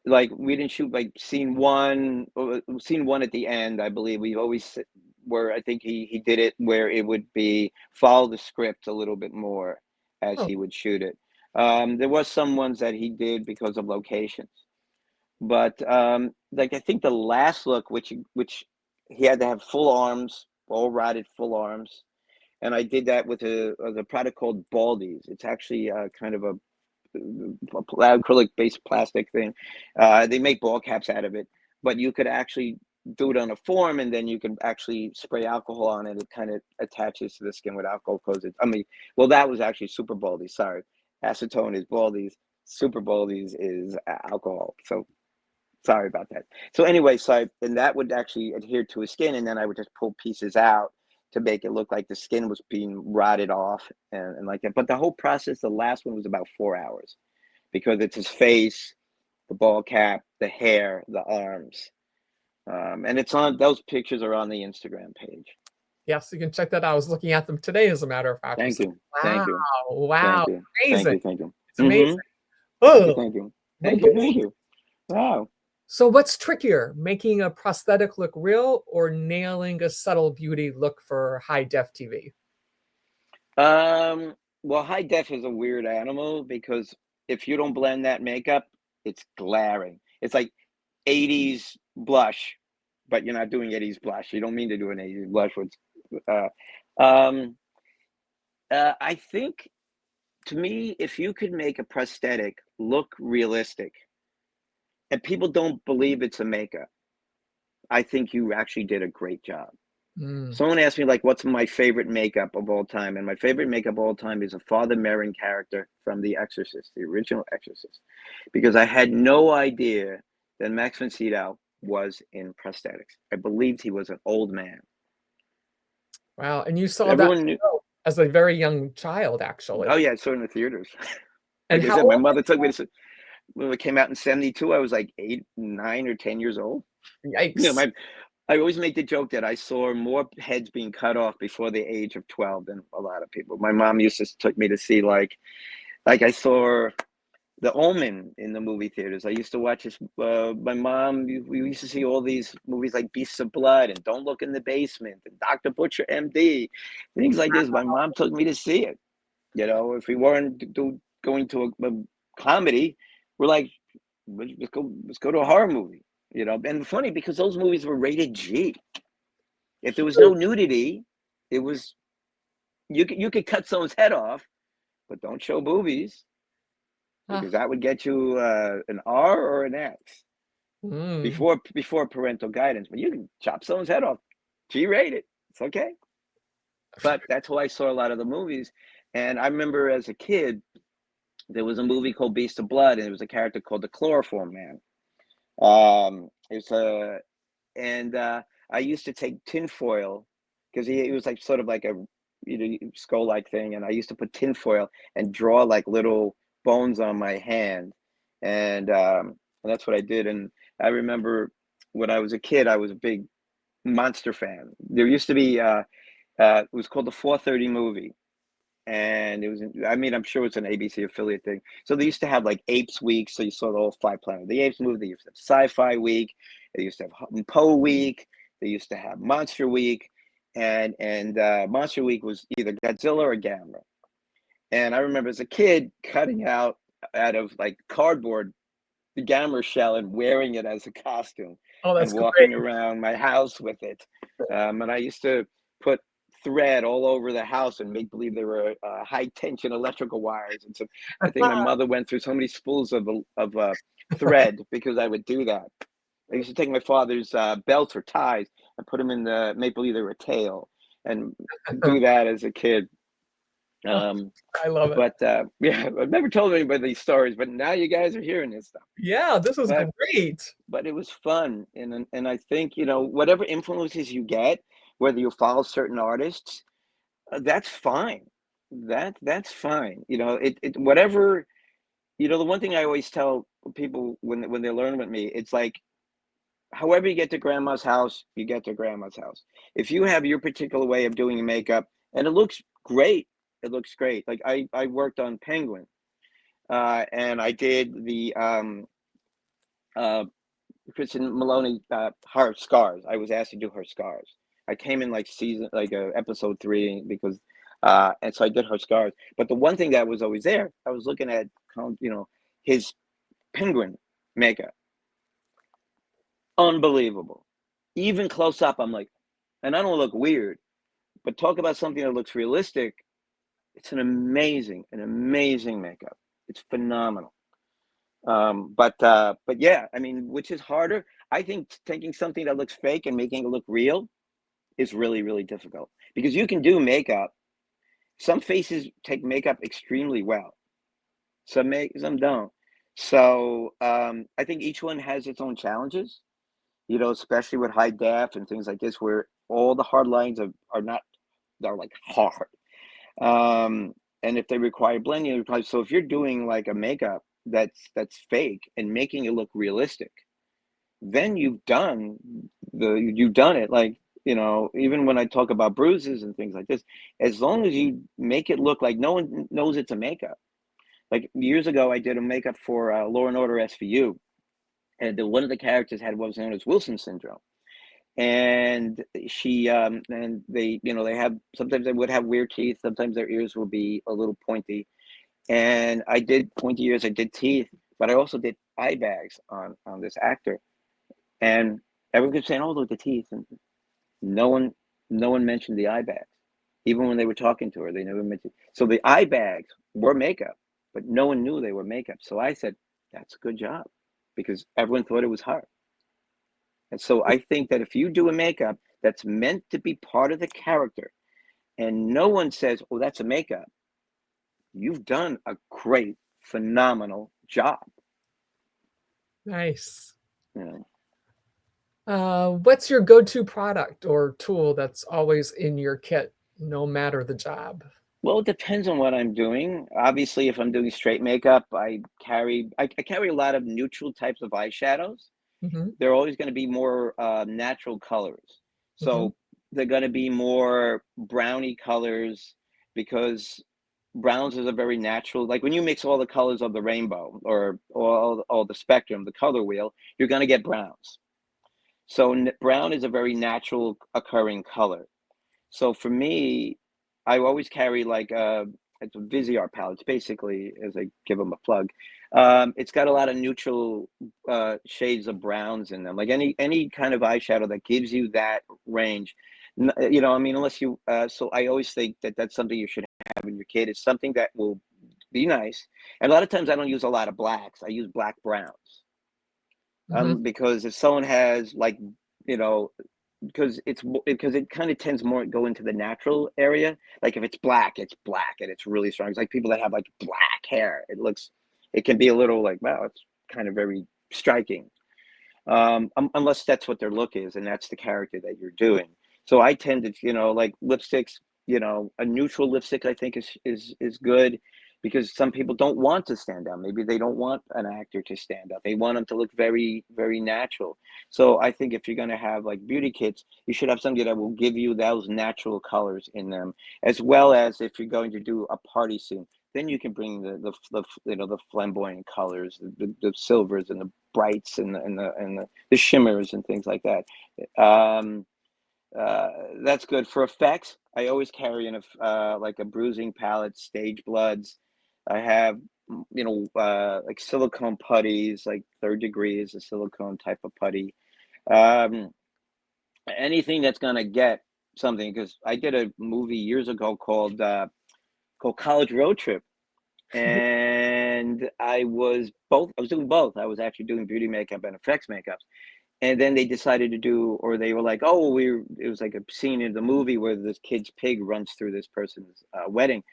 like, we didn't shoot like scene 1 at the end. I believe we always where I think he did it where it would be follow the script a little bit more as he would shoot it. There was some ones that he did because of locations, but like, I think the last look, which he had to have full arms, all rotted full arms, and I did that with a product called Baldies. It's actually kind of a acrylic-based plastic thing. They make ball caps out of it, but you could actually do it on a form, and then you could actually spray alcohol on it. It kind of attaches to the skin with alcohol, because that was actually Super Baldies. Sorry, acetone is Baldies. Super Baldies is alcohol. So sorry about that. So anyway, and that would actually adhere to his skin, and then I would just pull pieces out to make it look like the skin was being rotted off and like that. But the whole process, the last one, was about 4 hours, because it's his face, the ball cap, the hair, the arms. And those pictures are on the Instagram page. Yes, you can check that out. I was looking at them today, as a matter of fact. Thank you. Wow. Thank you. Wow. Thank you. Amazing. Thank you. It's amazing. Thank you. Thank you. Wow. So what's trickier, making a prosthetic look real or nailing a subtle beauty look for high def TV? Well, high def is a weird animal because if you don't blend that makeup, it's glaring. It's like 80s blush, but you're not doing 80s blush. You don't mean to do an 80s blush. Uh, um, I think, to me, if you could make a prosthetic look realistic and people don't believe it's a makeup, I think you actually did a great job. Mm. Someone asked me, like, what's my favorite makeup of all time? And my favorite makeup of all time is a Father Merrin character from The Exorcist, the original Exorcist, because I had no idea that Max von Sydow was in prosthetics. I believed he was an old man. Wow. And you saw that Everyone knew. show as a very young child, actually. Oh yeah, I saw it in the theaters. And Like I how said, my old mother took me to. When it came out in '72, I was like 8, 9, or 10 years old. You know, Yikes. I always make the joke that I saw more heads being cut off before the age of 12 than a lot of people. My mom used to took me to see like I saw The Omen in the movie theaters. I used to watch this. My mom, we used to see all these movies like Beasts of Blood and Don't Look in the Basement and Dr. Butcher, MD, things like this. My mom took me to see it. You know, if we weren't going to a comedy, we're like, let's go to a horror movie. You know, and funny because those movies were rated G. If there was no nudity, it was you could cut someone's head off, but don't show boobies Huh. because that would get you an R or an X Mm. before parental guidance. But you can chop someone's head off, G-rated. It's okay. But that's why I saw a lot of the movies. And I remember as a kid, there was a movie called Beast of Blood, and it was a character called the Chloroform Man. It's a and I used to take tinfoil because he was like sort of like a skull like thing, and I used to put tinfoil and draw like little bones on my hand, and that's what I did. And I remember when I was a kid, I was a big monster fan. There used to be it was called the 4:30 movie, and it was I mean, I'm sure it's an ABC affiliate thing. So they used to have like Apes Week, so you saw the whole five Planet of the Apes movie. They used to have Sci-Fi Week. They used to have Hunt and Poe Week. They used to have Monster Week, and Monster Week was either Godzilla or Gamera. And I remember as a kid cutting out of like cardboard the Gamera shell and wearing it as a costume Oh, and that's great. walking around my house with it. And I used to put thread all over the house and make believe there were high tension electrical wires. And so I think my mother went through so many spools of thread because I would do that. I used to take my father's belts or ties and put them in the make believe they were a tail and do that as a kid. Um, I love it. but yeah, I've never told anybody these stories, but now you guys are hearing this stuff. Yeah, this is But great. but it was fun, and I think whatever influences you get, whether you follow certain artists, that's fine. That's fine. It whatever. The one thing I always tell people when they learn with me, it's like however you get to grandma's house, you get to grandma's house. If you have your particular way of doing makeup and it looks great, it looks great. Like I worked on Penguin, and I did the uh, Kristen Maloney, her scars. I was asked to do her scars. I came in like episode 3 because, and so I did her scars. But the one thing that was always there, I was looking at, his penguin makeup. Unbelievable. Even close up, I'm like, and I don't look weird, but talk about something that looks realistic. It's an amazing makeup. It's phenomenal. But yeah, I mean, which is harder? I think taking something that looks fake and making it look real is really, really difficult because you can do makeup. Some faces take makeup extremely well. Some don't. So I think each one has its own challenges. Especially with high def and things like this, where all the hard lines are like hard. And if they require blending, so if you're doing like a makeup that's fake and making it look realistic, then you've done it. Like, even when I talk about bruises and things like this, as long as you make it look like no one knows it's a makeup. Like years ago, I did a makeup for Law and Order SVU, and one of the characters had what was known as Wilson syndrome. and she and they, you know, they have, sometimes they would have weird teeth, sometimes their ears will be a little pointy. And I did pointy ears, I did teeth, but I also did eye bags on this actor. And everyone kept saying, "Oh, look, the teeth," and no one no one mentioned the eye bags. Even when they were talking to her, they never mentioned. So the eye bags were makeup, but no one knew they were makeup. So I said, "That's a good job," because everyone thought it was her. And so I think that if you do a makeup that's meant to be part of the character, and no one says, "Oh, that's a makeup," you've done a great, phenomenal job. Nice. You know. What's your go-to product or tool that's always in your kit, no matter the job? Well, it depends on what I'm doing. Obviously, if I'm doing straight makeup, I carry a lot of neutral types of eyeshadows. Mhm, They're always going to be more natural colors. mhm, So they're going to be more browny colors, because browns is a very natural. Like when you mix all the colors of the rainbow, or all the spectrum, the color wheel, you're going to get browns. So brown is a very natural occurring color. So for me, I always carry like it's a Viseart palette. It's basically, as I give them a plug, it's got a lot of neutral shades of browns in them. Like any kind of eyeshadow that gives you that range. You know, I mean, unless you. So I always think that that's something you should have in your kit. It's something that will be nice. And a lot of times I don't use a lot of blacks. I use black browns. mhm. Because if someone has like, you know, because it kind of tends more go into the natural area. Like if it's black and it's really strong. It's like people that have like black hair. It can be a little like, wow, it's kind of very striking. Unless that's what their look is and that's the character that you're doing. So I tend to, you know, like lipsticks, you know, a neutral lipstick I think is good, because some people don't want to stand out. Maybe they don't want an actor to stand out. They want them to look very, very natural. So I think if you're going to have like beauty kits, you should have something that will give you those natural colors in them, as well as if you're going to do a party scene, then you can bring the you know, the flamboyant colors, the silvers and the brights and the shimmers and things like that. Um, uh, that's good for effects. I always carry like a bruising palette, stage bloods. I have, you know, like silicone putties, like third degree is a silicone type of putty. Um, Anything that's gonna get something, because I did a movie years ago called College Road Trip, and I was doing both. I was actually doing beauty makeup and effects makeups. And then they decided to do, or they were like, oh, it was like a scene in the movie where this kid's pig runs through this person's wedding.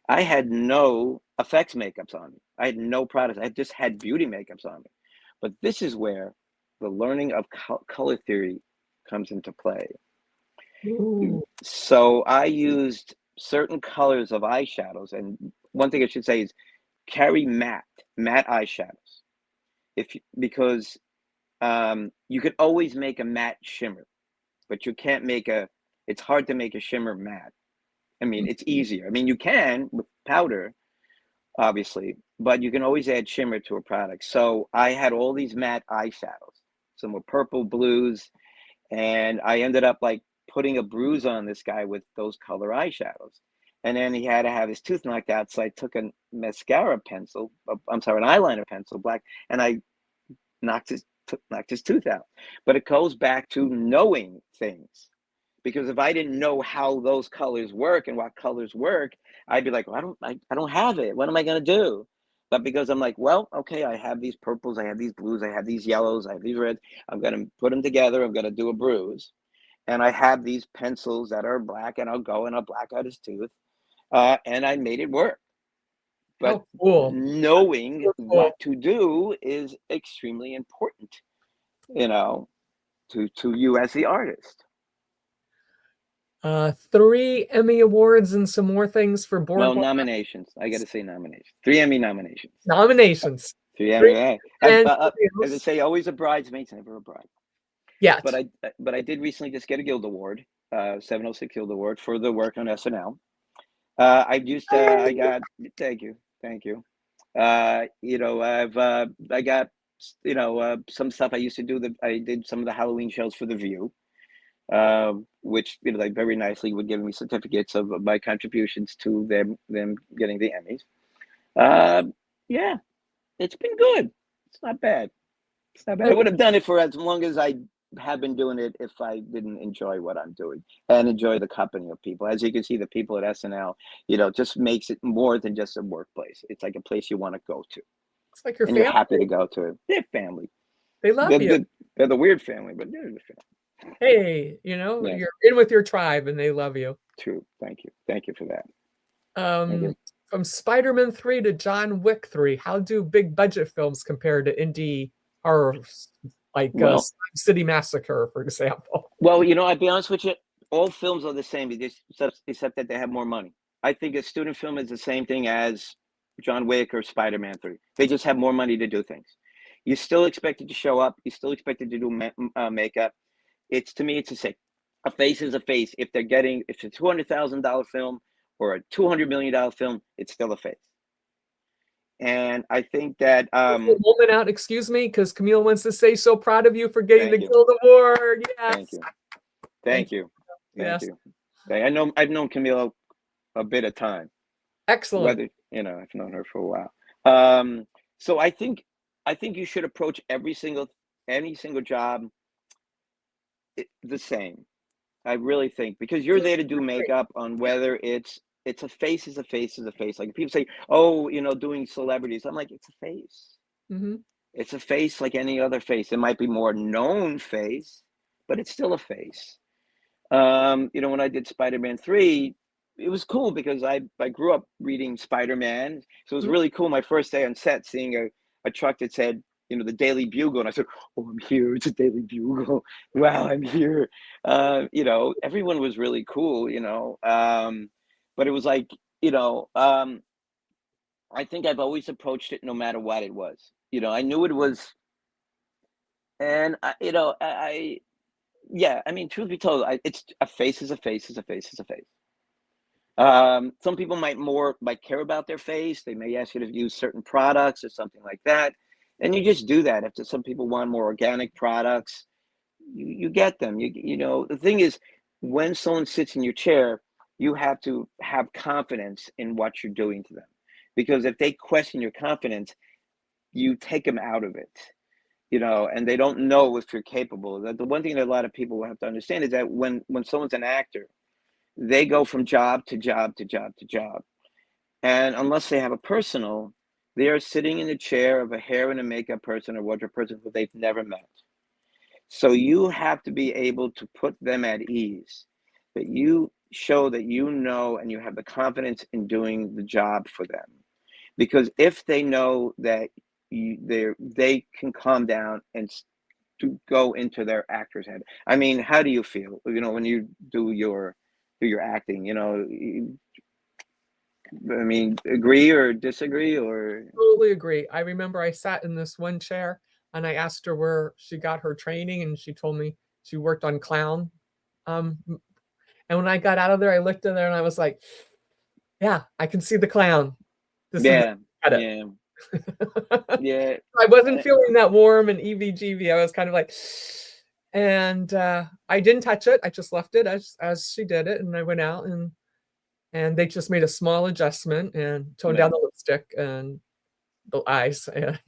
I had no effects makeups on me. I had no products. I just had beauty makeups on me. But this is where the learning of color theory comes into play. Ooh, So I used certain colors of eyeshadows. And one thing I should say is carry matte eyeshadows. Because you could always make a matte shimmer, but you can't make it's hard to make a shimmer matte. I mean, it's mhm. easier. I mean, you can with powder, obviously, but you can always add shimmer to a product. So I had all these matte eyeshadows. Some were purple, blues, and I ended up like putting a bruise on this guy with those color eyeshadows. And then he had to have his tooth knocked out, so I took a mascara pencil, I'm sorry, an eyeliner pencil, black, and I knocked his tooth out. But it goes back to knowing things. Because if I didn't know how those colors work and what colors work, I'd be like, well, I don't have it. What am I going to do? But because I'm like, well, okay, I have these purples, I have these blues, I have these yellows, I have these reds. I'm going to put them together. I'm going to do a bruise. And I have these pencils that are black, and I'll go and I'll black out his tooth. And I made it work. But How cool. knowing So cool. what to do is extremely important, you know, to you as the artist. 3 Emmy awards and some more things for No Boardwalk. nominations. I got to say nominations. 3 Emmy nominations. Nominations. Three 3 Emmy. and As I say, always a bridesmaid, never a bride. But yet. I did recently just get a Guild Award, 706 Guild Award for the work on SNL. I got, thank you. You know, I got, you know, some stuff I used to do. I did some of the Halloween shows for The View. which they very nicely would give me certificates of my contributions to them getting the Emmys. Yeah, it's been good. It's not bad. It's not bad. I would have done it for as long as I have been doing it if I didn't enjoy what I'm doing and enjoy the company of people. As you can see, the people at SNL, just makes it more than just a workplace. It's like a place you want to go to, It's like your and you're happy to family. go to it. They're family. They love you. They're the weird family, but they're the family. Hey, Yes, you're in with your tribe and they love you. true. Thank you. Thank you for that. Thank Um, you. from Spider-Man 3 to John Wick 3, how do big budget films compare to indie horror like Well, Slime City Massacre, for example? well, I'll be honest with you. All films are the same, except that they have more money. I think a student film is the same thing as John Wick or Spider-Man 3. They just have more money to do things. You're still expected to show up. You're still expected to do makeup. To me, it's the same. A face is a face. If it's a $200,000 film or a $200 million film, it's still a face. And I think that Woman out, excuse me, because Camille wants to say, so proud of you for getting the thank you. Guild Award. Yes. Thank you. Thank you. Thank Yes. you. I've known Camille a bit of time. Excellent. Whether I've known her for a while. So I think you should approach any single job the same. I really think, because you're there to do makeup on whether it's a face is a face is a face. Like people say, oh, doing celebrities. I'm like, it's a face. Mm-hmm. It's a face like any other face. It might be more known face, but it's still a face. When I did Spider-Man 3, it was cool because I grew up reading Spider-Man. So it was really cool my first day on set seeing a truck that said, the Daily Bugle. And I said, oh, I'm here. It's a Daily Bugle. Wow, I'm here. Everyone was really cool, but it was like, I think I've always approached it no matter what it was. I knew it was, and yeah, I mean, truth be told, it's a face is a face is a face is a face. Some people might care about their face. They may ask you to use certain products or something like that, and you just do that. If some people want more organic products, you get them. The thing is, when someone sits in your chair, you have to have confidence in what you're doing to them, because if they question your confidence, you take them out of it. And they don't know if you're capable. The one thing that a lot of people will have to understand is that when someone's an actor, they go from job to job to job to job. And unless they have a personal, they are sitting in the chair of a hair and a makeup person or wardrobe person who they've never met. So you have to be able to put them at ease, that you show that and you have the confidence in doing the job for them. Because if they know that they can calm down and to go into their actor's head. I mean, how do you feel, when you do your acting, I mean, agree or disagree or? Totally agree. I remember I sat in this one chair and I asked her where she got her training, and she told me she worked on clown. And when I got out of there, I looked in there and I was like, yeah, I can see the clown. This Yeah, is yeah, yeah. I wasn't feeling that warm and EVGV. I was kind of like, and I didn't touch it. I just left it as she did it, and I went out and they just made a small adjustment and toned down the lipstick and the eyes. And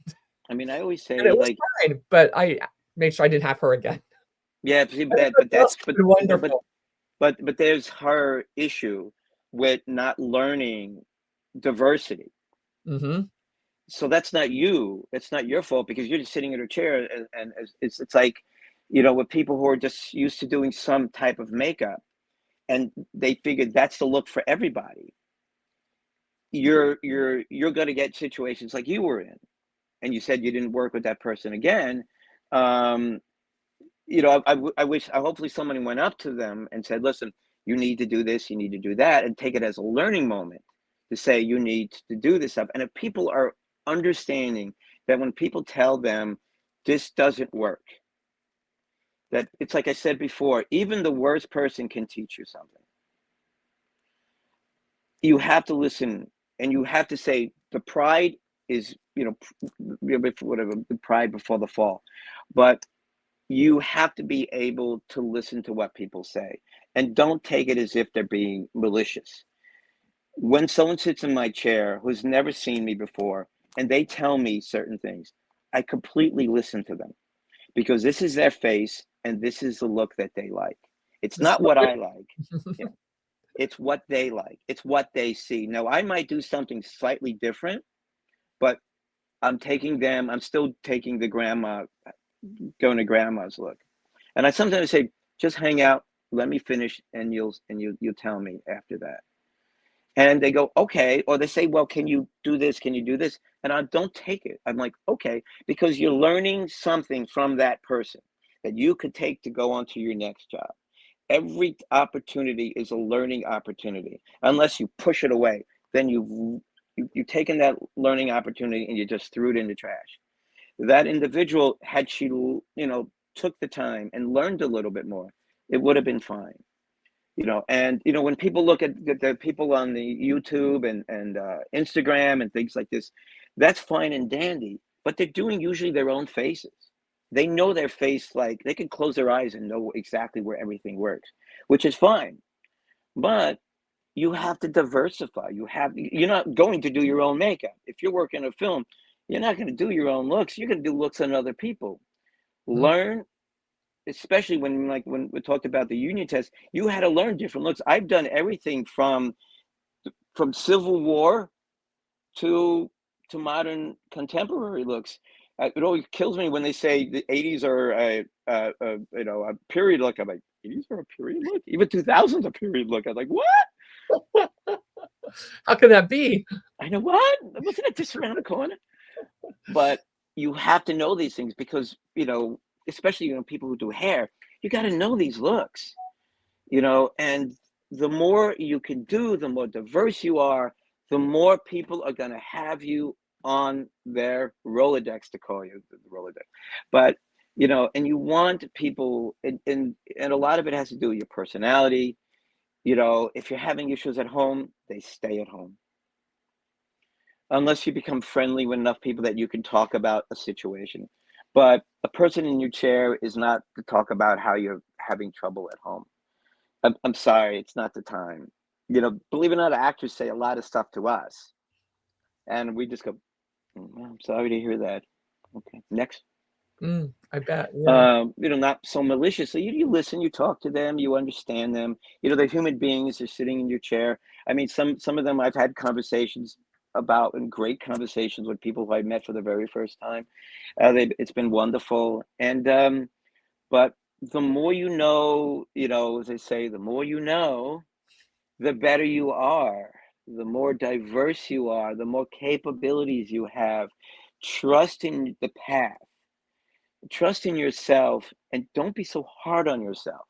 I mean, I always say, it was fine, but I made sure I didn't have her again. Yeah, wonderful. But there's her issue with not learning diversity. Mm-hmm. So that's not you. It's not your fault, because you're just sitting in a chair, and it's like, with people who are just used to doing some type of makeup, and they figured that's the look for everybody. You're going to get situations like you were in, and you said you didn't work with that person again. I wish, hopefully somebody went up to them and said, listen, you need to do this, you need to do that, and take it as a learning moment to say, you need to do this stuff. And if people are understanding that when people tell them this doesn't work, that it's like I said before, even the worst person can teach you something. You have to listen, and you have to say the pride is, whatever, the pride before the fall. But you have to be able to listen to what people say, and don't take it as if they're being malicious. When someone sits in my chair who's never seen me before and they tell me certain things, I completely listen to them because this is their face and this is the look that they like. It's This is not what what I like. Yeah. It's what they like. It's what they see. Now, I might do something slightly different, but I'm still taking the going to grandma's look. And I sometimes say, just hang out, let me finish, and you'll tell me after that. And they go, okay. Or they say, well, can you do this? Can you do this? And I don't take it. I'm like, okay, because you're learning something from that person that you could take to go on to your next job. Every opportunity is a learning opportunity. Unless you push it away, then you've taken that learning opportunity and you just threw it in the trash. That individual, had she, took the time and learned a little bit more, it would have been fine. And when people look at the people on the YouTube and Instagram and things like this, that's fine and dandy, but they're doing usually their own faces. They know their face, like they can close their eyes and know exactly where everything works, which is fine. But you have to diversify. You're not going to do your own makeup. If you're working a film, you're not going to do your own looks. You're going to do looks on other people. Learn, especially when we talked about the union test, you had to learn different looks. I've done everything from Civil War to modern contemporary looks. It always kills me when they say the 80s are a period look. I'm like, 80s are a period look? Even 2000s a period look. I'm like, what? How can that be? I know, what? Wasn't it just around the corner? But you have to know these things because, especially, people who do hair, you got to know these looks, and the more you can do, the more diverse you are, the more people are going to have you on their Rolodex, to call you the Rolodex. But, and you want people, and a lot of it has to do with your personality. If you're having issues at home, they stay at home. Unless you become friendly with enough people that you can talk about a situation. But a person in your chair is not to talk about how you're having trouble at home. I'm sorry, it's not the time. Believe it or not, actors say a lot of stuff to us. And we just go, I'm sorry to hear that. Okay, next. I bet. Yeah. Not so maliciously. You listen, you talk to them, you understand them. They're human beings, they're sitting in your chair. I mean, some of them I've had conversations about, and great conversations with people who I met for the very first time. It's been wonderful. And but the more as they say, the more you know, the better you are. The more diverse you are, the more capabilities you have. Trust in the path. Trust in yourself, and don't be so hard on yourself.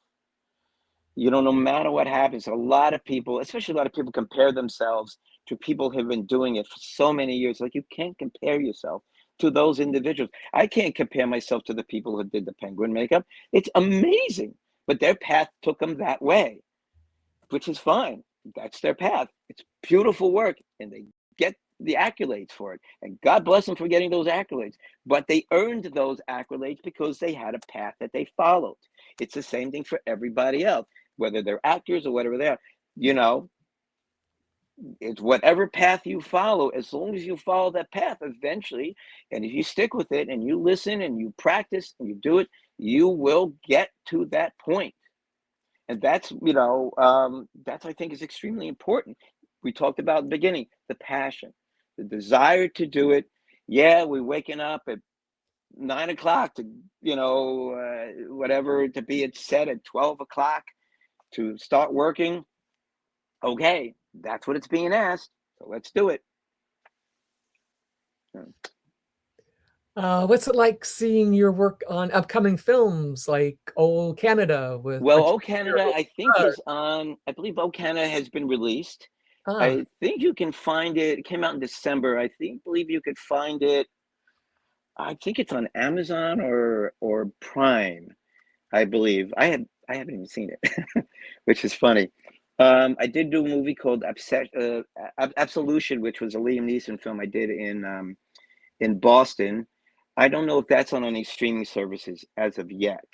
No matter what happens, a lot of people, especially a lot of people, compare themselves to people who have been doing it for so many years. Like, you can't compare yourself to those individuals. I can't compare myself to the people who did the penguin makeup. It's amazing, but their path took them that way, which is fine. That's their path. It's beautiful work, and they get the accolades for it. And God bless them for getting those accolades. But they earned those accolades because they had a path that they followed. It's the same thing for everybody else, whether they're actors or whatever they are. It's whatever path you follow. As long as you follow that path, eventually, and if you stick with it and you listen and you practice and you do it, you will get to that point. And that's, I think, is extremely important. We talked about in the beginning, the passion, the desire to do it. Yeah, we're waking up at 9 o'clock to, whatever, to be at set at 12 o'clock to start working. Okay, that's what it's being asked. So let's do it. What's it like seeing your work on upcoming films like Old Canada with Well, Richard Oh Gere? Canada, I think, is on, I believe Oh Canada has been released. Ah, I think you can find it. It came out in December. Believe you could find it. I think it's on Amazon or Prime, I believe. I haven't even seen it, which is funny. I did do a movie called Absolution, which was a Liam Neeson film I did in Boston. I don't know if that's on any streaming services as of yet.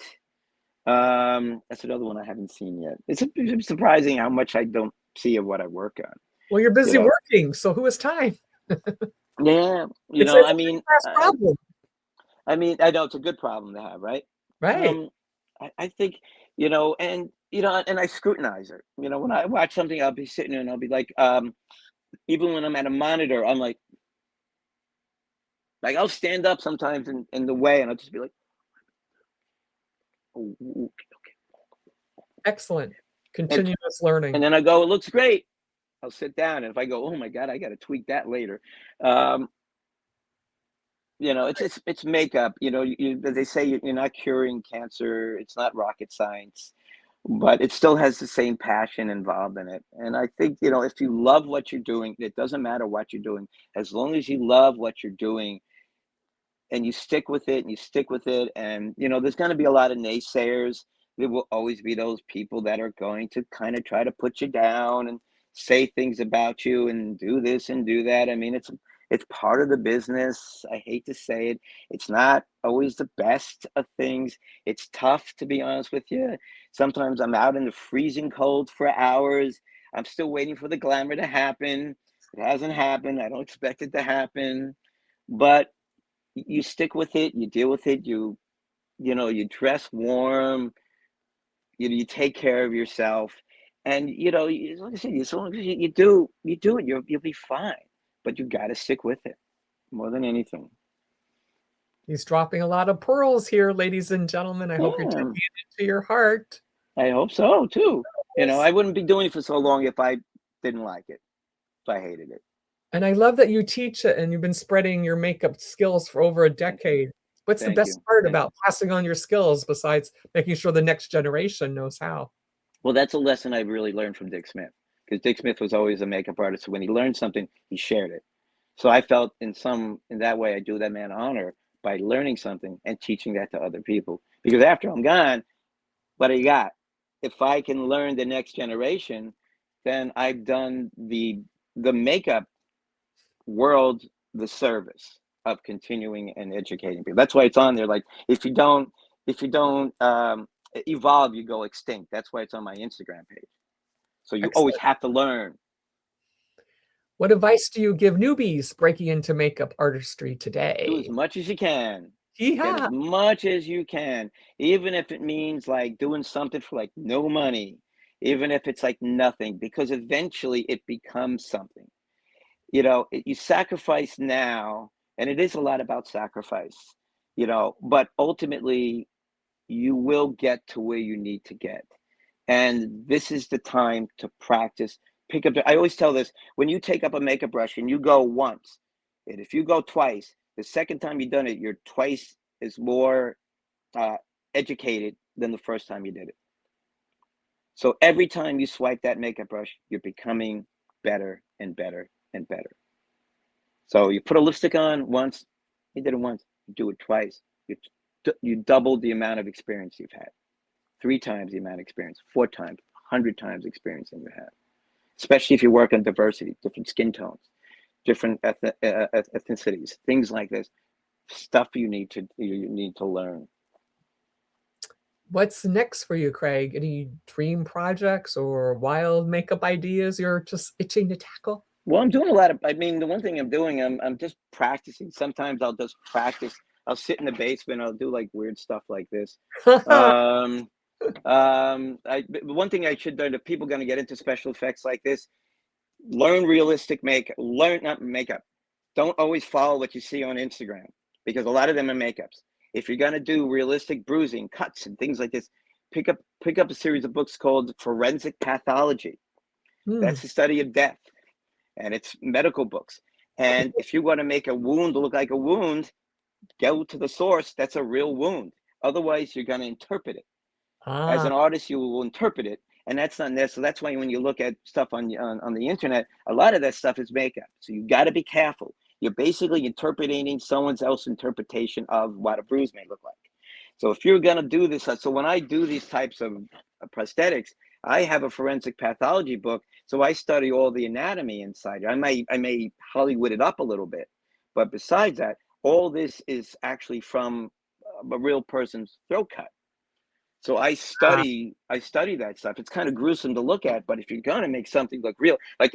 That's another one I haven't seen yet. It's surprising how much I don't see of what I work on. Well, you're You busy know, working, so who has time? yeah. It's a class problem, I mean, I know it's a good problem to have, right? right? Um, I think, and I scrutinize it. When I watch something, I'll be sitting there and I'll be like, even when I'm at a monitor, I'm like I'll stand up sometimes in the way, and I'll just be like, oh, okay. Excellent. And Continuous learning. and then I go, it looks great. I'll sit down, and if I go, oh my God, I got to tweak that later. Um, it's makeup. They say you're not curing cancer. It's not rocket science, but it still has the same passion involved in it. And I think, if you love what you're doing, it doesn't matter what you're doing. As long as you love what you're doing and you stick with it and you stick with it, and there's going to be a lot of naysayers. There will always be those people that are going to kind of try to put you down and say things about you and do this and do that. I mean, it's part of the business. I hate to say it. It's not always the best of things. It's tough, to be honest with you. Sometimes I'm out in the freezing cold for hours. I'm still waiting for the glamour to happen. It hasn't happened. I don't expect it to happen. But you stick with it, you deal with it, you dress warm, you take care of yourself, and like I said, as long as you do it, you'll be fine. But you got to stick with it more than anything. He's dropping a lot of pearls here, ladies and gentlemen. I hope you're taking Yeah, it into your heart. I hope so too. Yes. I wouldn't be doing it for so long if I didn't like it, if I hated it. And I love that you teach it and you've been spreading your makeup skills for over a decade. What's the Thank best you, part thank you. about passing on your skills besides making sure the next generation knows how? Well, that's a lesson I really learned from Dick Smith, because Dick Smith was always a makeup artist. So when he learned something, he shared it. So I felt in that way, I do that man honor by learning something and teaching that to other people. Because after I'm gone, what do you got? If I can learn the next generation, then I've done the makeup world the service of continuing and educating people. That's why it's on there. Like if you don't evolve, you go extinct. That's why it's on my Instagram page. So you always Excellent. have to learn. What advice do you give newbies breaking into makeup artistry Do as today? much as you can. Get as Yeah, much as you can, even if it means like doing something for like no money, even if it's like nothing, because eventually it becomes something. You sacrifice now, and it is a lot about sacrifice, but ultimately you will get to where you need to get. And this is the time to practice. I always tell this, when you take up a makeup brush and you go once, and if you go twice, the second time you've done it, you're twice as more uh, educated than the first time you did it. So every time you swipe that makeup brush, you're becoming better and better and better. So you put a lipstick on once, you did it once, you do it twice, you double the amount of experience you've had. 3 times the amount of experience, 4 times, 100 times experience than you have. Especially if you work on diversity, different skin tones, different ethnicities, things like this. Stuff you need to learn. what's next for you, Craig? Any dream projects or wild makeup ideas you're just itching to tackle? Well, I'm doing a lot of. I mean, the one thing I'm doing, I'm just practicing. Sometimes I'll just practice. I'll sit in the basement. I'll do like weird stuff like this. Um, the one thing I should do, if people are going to get into special effects like this, learn realistic makeup. Learn not makeup. Don't always follow what you see on Instagram, because a lot of them are makeups. If you're going to do realistic bruising, cuts, and things like this, pick up a series of books called Forensic Pathology. Hmm. That's the study of death, and it's medical books. And if you want to make a wound look like a wound, go to the source. That's a real wound. Otherwise, you're going to interpret it. As Ah, an artist, you will interpret it, and that's not necessary. So that's why when you look at stuff on the internet, a lot of that stuff is makeup. So you got to be careful. You're basically interpreting someone else's interpretation of what a bruise may look like. So if you're going to do this, so when I do these types of prosthetics, I have a forensic pathology book. So I study all the anatomy inside. I may Hollywood it up a little bit, but besides that, all this is actually from a real person's throat cut. So I study that stuff. It's kind of gruesome to look at, but if you're gonna make something look real, like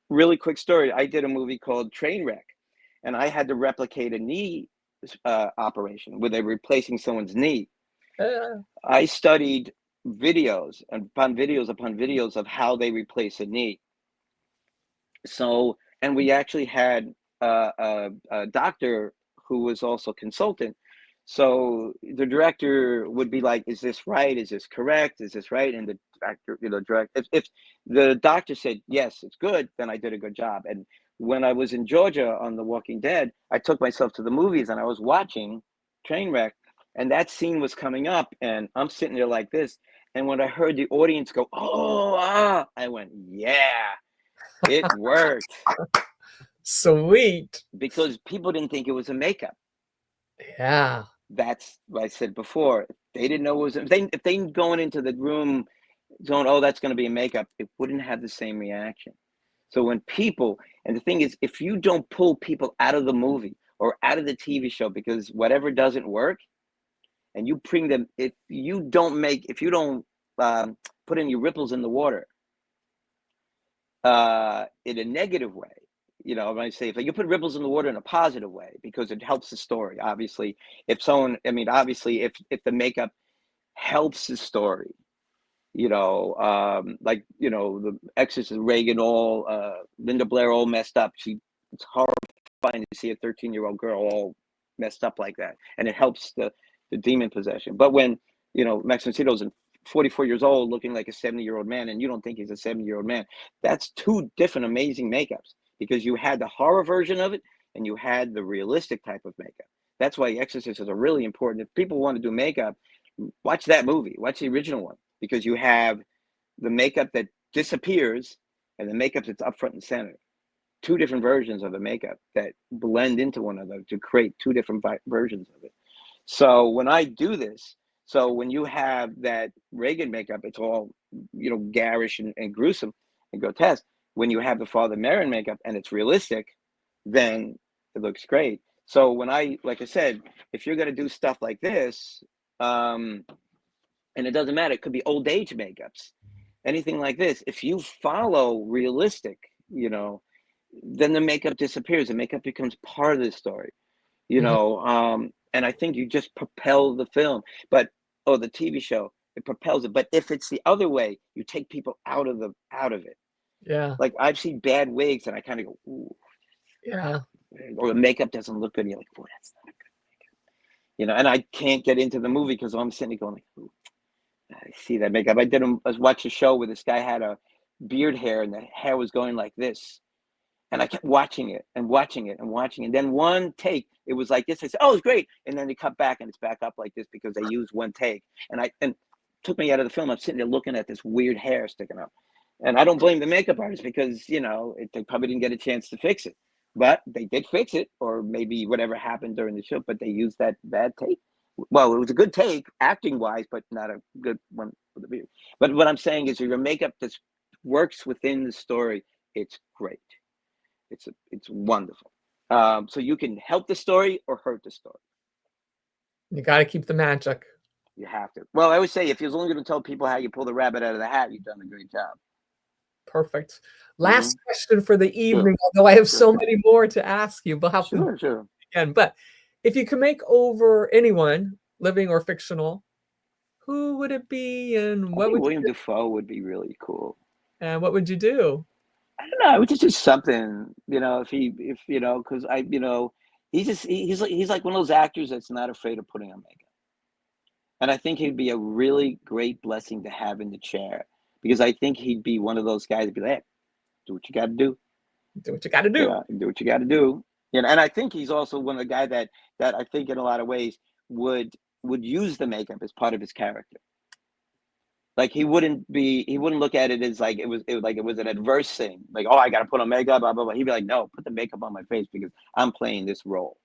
really quick story, I did a movie called Trainwreck, and I had to replicate a knee operation where they're replacing someone's knee. I studied videos upon videos of how they replace a knee. So, and we actually had a doctor who was also consultant. So the director would be like, "Is this right? Is this correct? Is this right?" And the actor, if the doctor said yes, it's good, then I did a good job. And when I was in Georgia on The Walking Dead, I took myself to the movies and I was watching Trainwreck, and that scene was coming up, and I'm sitting there like this. And when I heard the audience go, "Oh, ah," I went, "Yeah, it worked." Sweet. Because people didn't think it was a makeup. Yeah. That's what I said before. They didn't know it was. If they going into the room going, "Oh, that's going to be a makeup," it wouldn't have the same reaction. So when people, and the thing is, if you don't pull people out of the movie or out of the TV show because whatever doesn't work, and you bring them, if you don't put any ripples in the water in a negative way, when I say, if you put ripples in the water in a positive way, because it helps the story. Obviously, if the makeup helps the story, the Exorcist, Reagan, Linda Blair all messed up. It's horrifying to see a 13-year-old girl all messed up like that, and it helps the demon possession. But when Max von Sydow's 44 years old, looking like a 70-year-old man, and you don't think he's a 70-year-old man, that's two different amazing makeups, because you had the horror version of it and you had the realistic type of makeup. That's why Exorcist is a really important. If people want to do makeup, watch that movie, watch the original one, because you have the makeup that disappears and the makeup that's up front and center. Two different versions of the makeup that blend into one another to create two different versions of it. So when I do this, so when you have that Reagan makeup, it's all, garish and gruesome and grotesque. When you have the Father Merrin makeup and it's realistic, then it looks great. So like I said, if you're going to do stuff like this, and it doesn't matter, it could be old age makeups, anything like this. If you follow realistic, then the makeup disappears. The makeup becomes part of the story, and I think you just propel the film, the TV show, it propels it. But if it's the other way, you take people out of it. Yeah. Like I've seen bad wigs and I kind of go, "Ooh." Yeah. Or the makeup doesn't look good. And you're like, "Oh, that's not good makeup." And I can't get into the movie because I'm sitting there going like, "Ooh, I see that makeup." I watched a show where this guy had a beard hair and the hair was going like this. And I kept watching it and watching it and watching it. And then one take, it was like this. I said, "Oh, it's great." And then they cut back and it's back up like this because they used one take. And it took me out of the film. I'm sitting there looking at this weird hair sticking up. And I don't blame the makeup artist because, they probably didn't get a chance to fix it. But they did fix it, or maybe whatever happened during the show, but they used that bad take. Well, it was a good take acting-wise, but not a good one for the beard. But what I'm saying is, if your makeup that works within the story, it's great. It's wonderful. So you can help the story or hurt the story. You got to keep the magic. You have to. Well, I always say, if you're only going to tell people how you pull the rabbit out of the hat, you've done a great job. Perfect. Last question for the evening, although I have so many more to ask you. We'll have to again. But if you could make over anyone, living or fictional, who would it be, and what would William Dafoe would be really cool. And what would you do? I don't know. I would just do something, because he's like one of those actors that's not afraid of putting on makeup. And I think he'd be a really great blessing to have in the chair, because I think he'd be one of those guys that'd be like, "Hey, do what you got to do. Do what you got to do. Yeah, do what you got to do." And I think he's also one of the guys that I think in a lot of ways would use the makeup as part of his character. Like he wouldn't look at it as like it was an adverse thing. Like, "Oh, I got to put on makeup, blah, blah, blah." He'd be like, "No, put the makeup on my face because I'm playing this role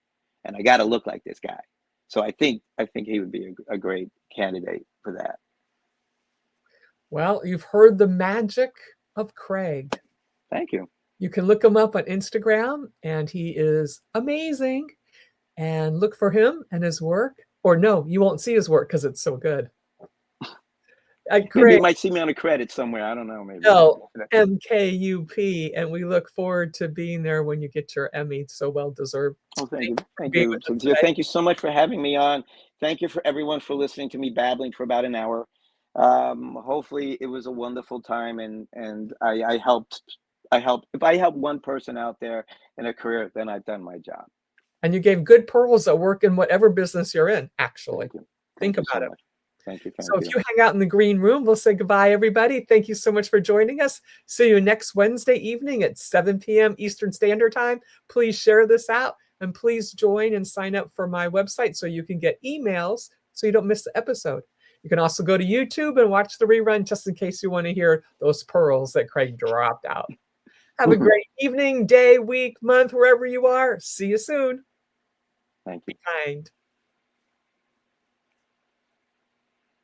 and I got to look like this guy." So I think he would be a great candidate for that. Well, you've heard the magic of Craig. Thank you. You can look him up on Instagram, and he is amazing. and look for him and his work. Or no, you won't see his work because it's so good. Maybe Craig, you might see me on a credit somewhere. I don't know. Maybe. no, MKUP, and we look forward to being there when you get your Emmy. So well deserved. Oh, thank you. For Thank being you, with us Cynthia. today. Thank you so much for having me on. Thank you for everyone for listening to me babbling for about an hour. Hopefully it was a wonderful time, and I helped. If I help one person out there in a career, then I've done my job. And you gave good pearls that work in whatever business you're in, actually. Thank you. Think Thank you about so it. much. Thank you. So if you hang out in the green room, we'll say goodbye, everybody. Thank you so much for joining us. See you next Wednesday evening at 7 p.m. Eastern Standard Time. Please share this out, and please join and sign up for my website so you can get emails so you don't miss the episode. You can also go to YouTube and watch the rerun just in case you want to hear those pearls that Craig dropped out. Have a great evening, day, week, month, wherever you are. See you soon. Thank you. Be kind.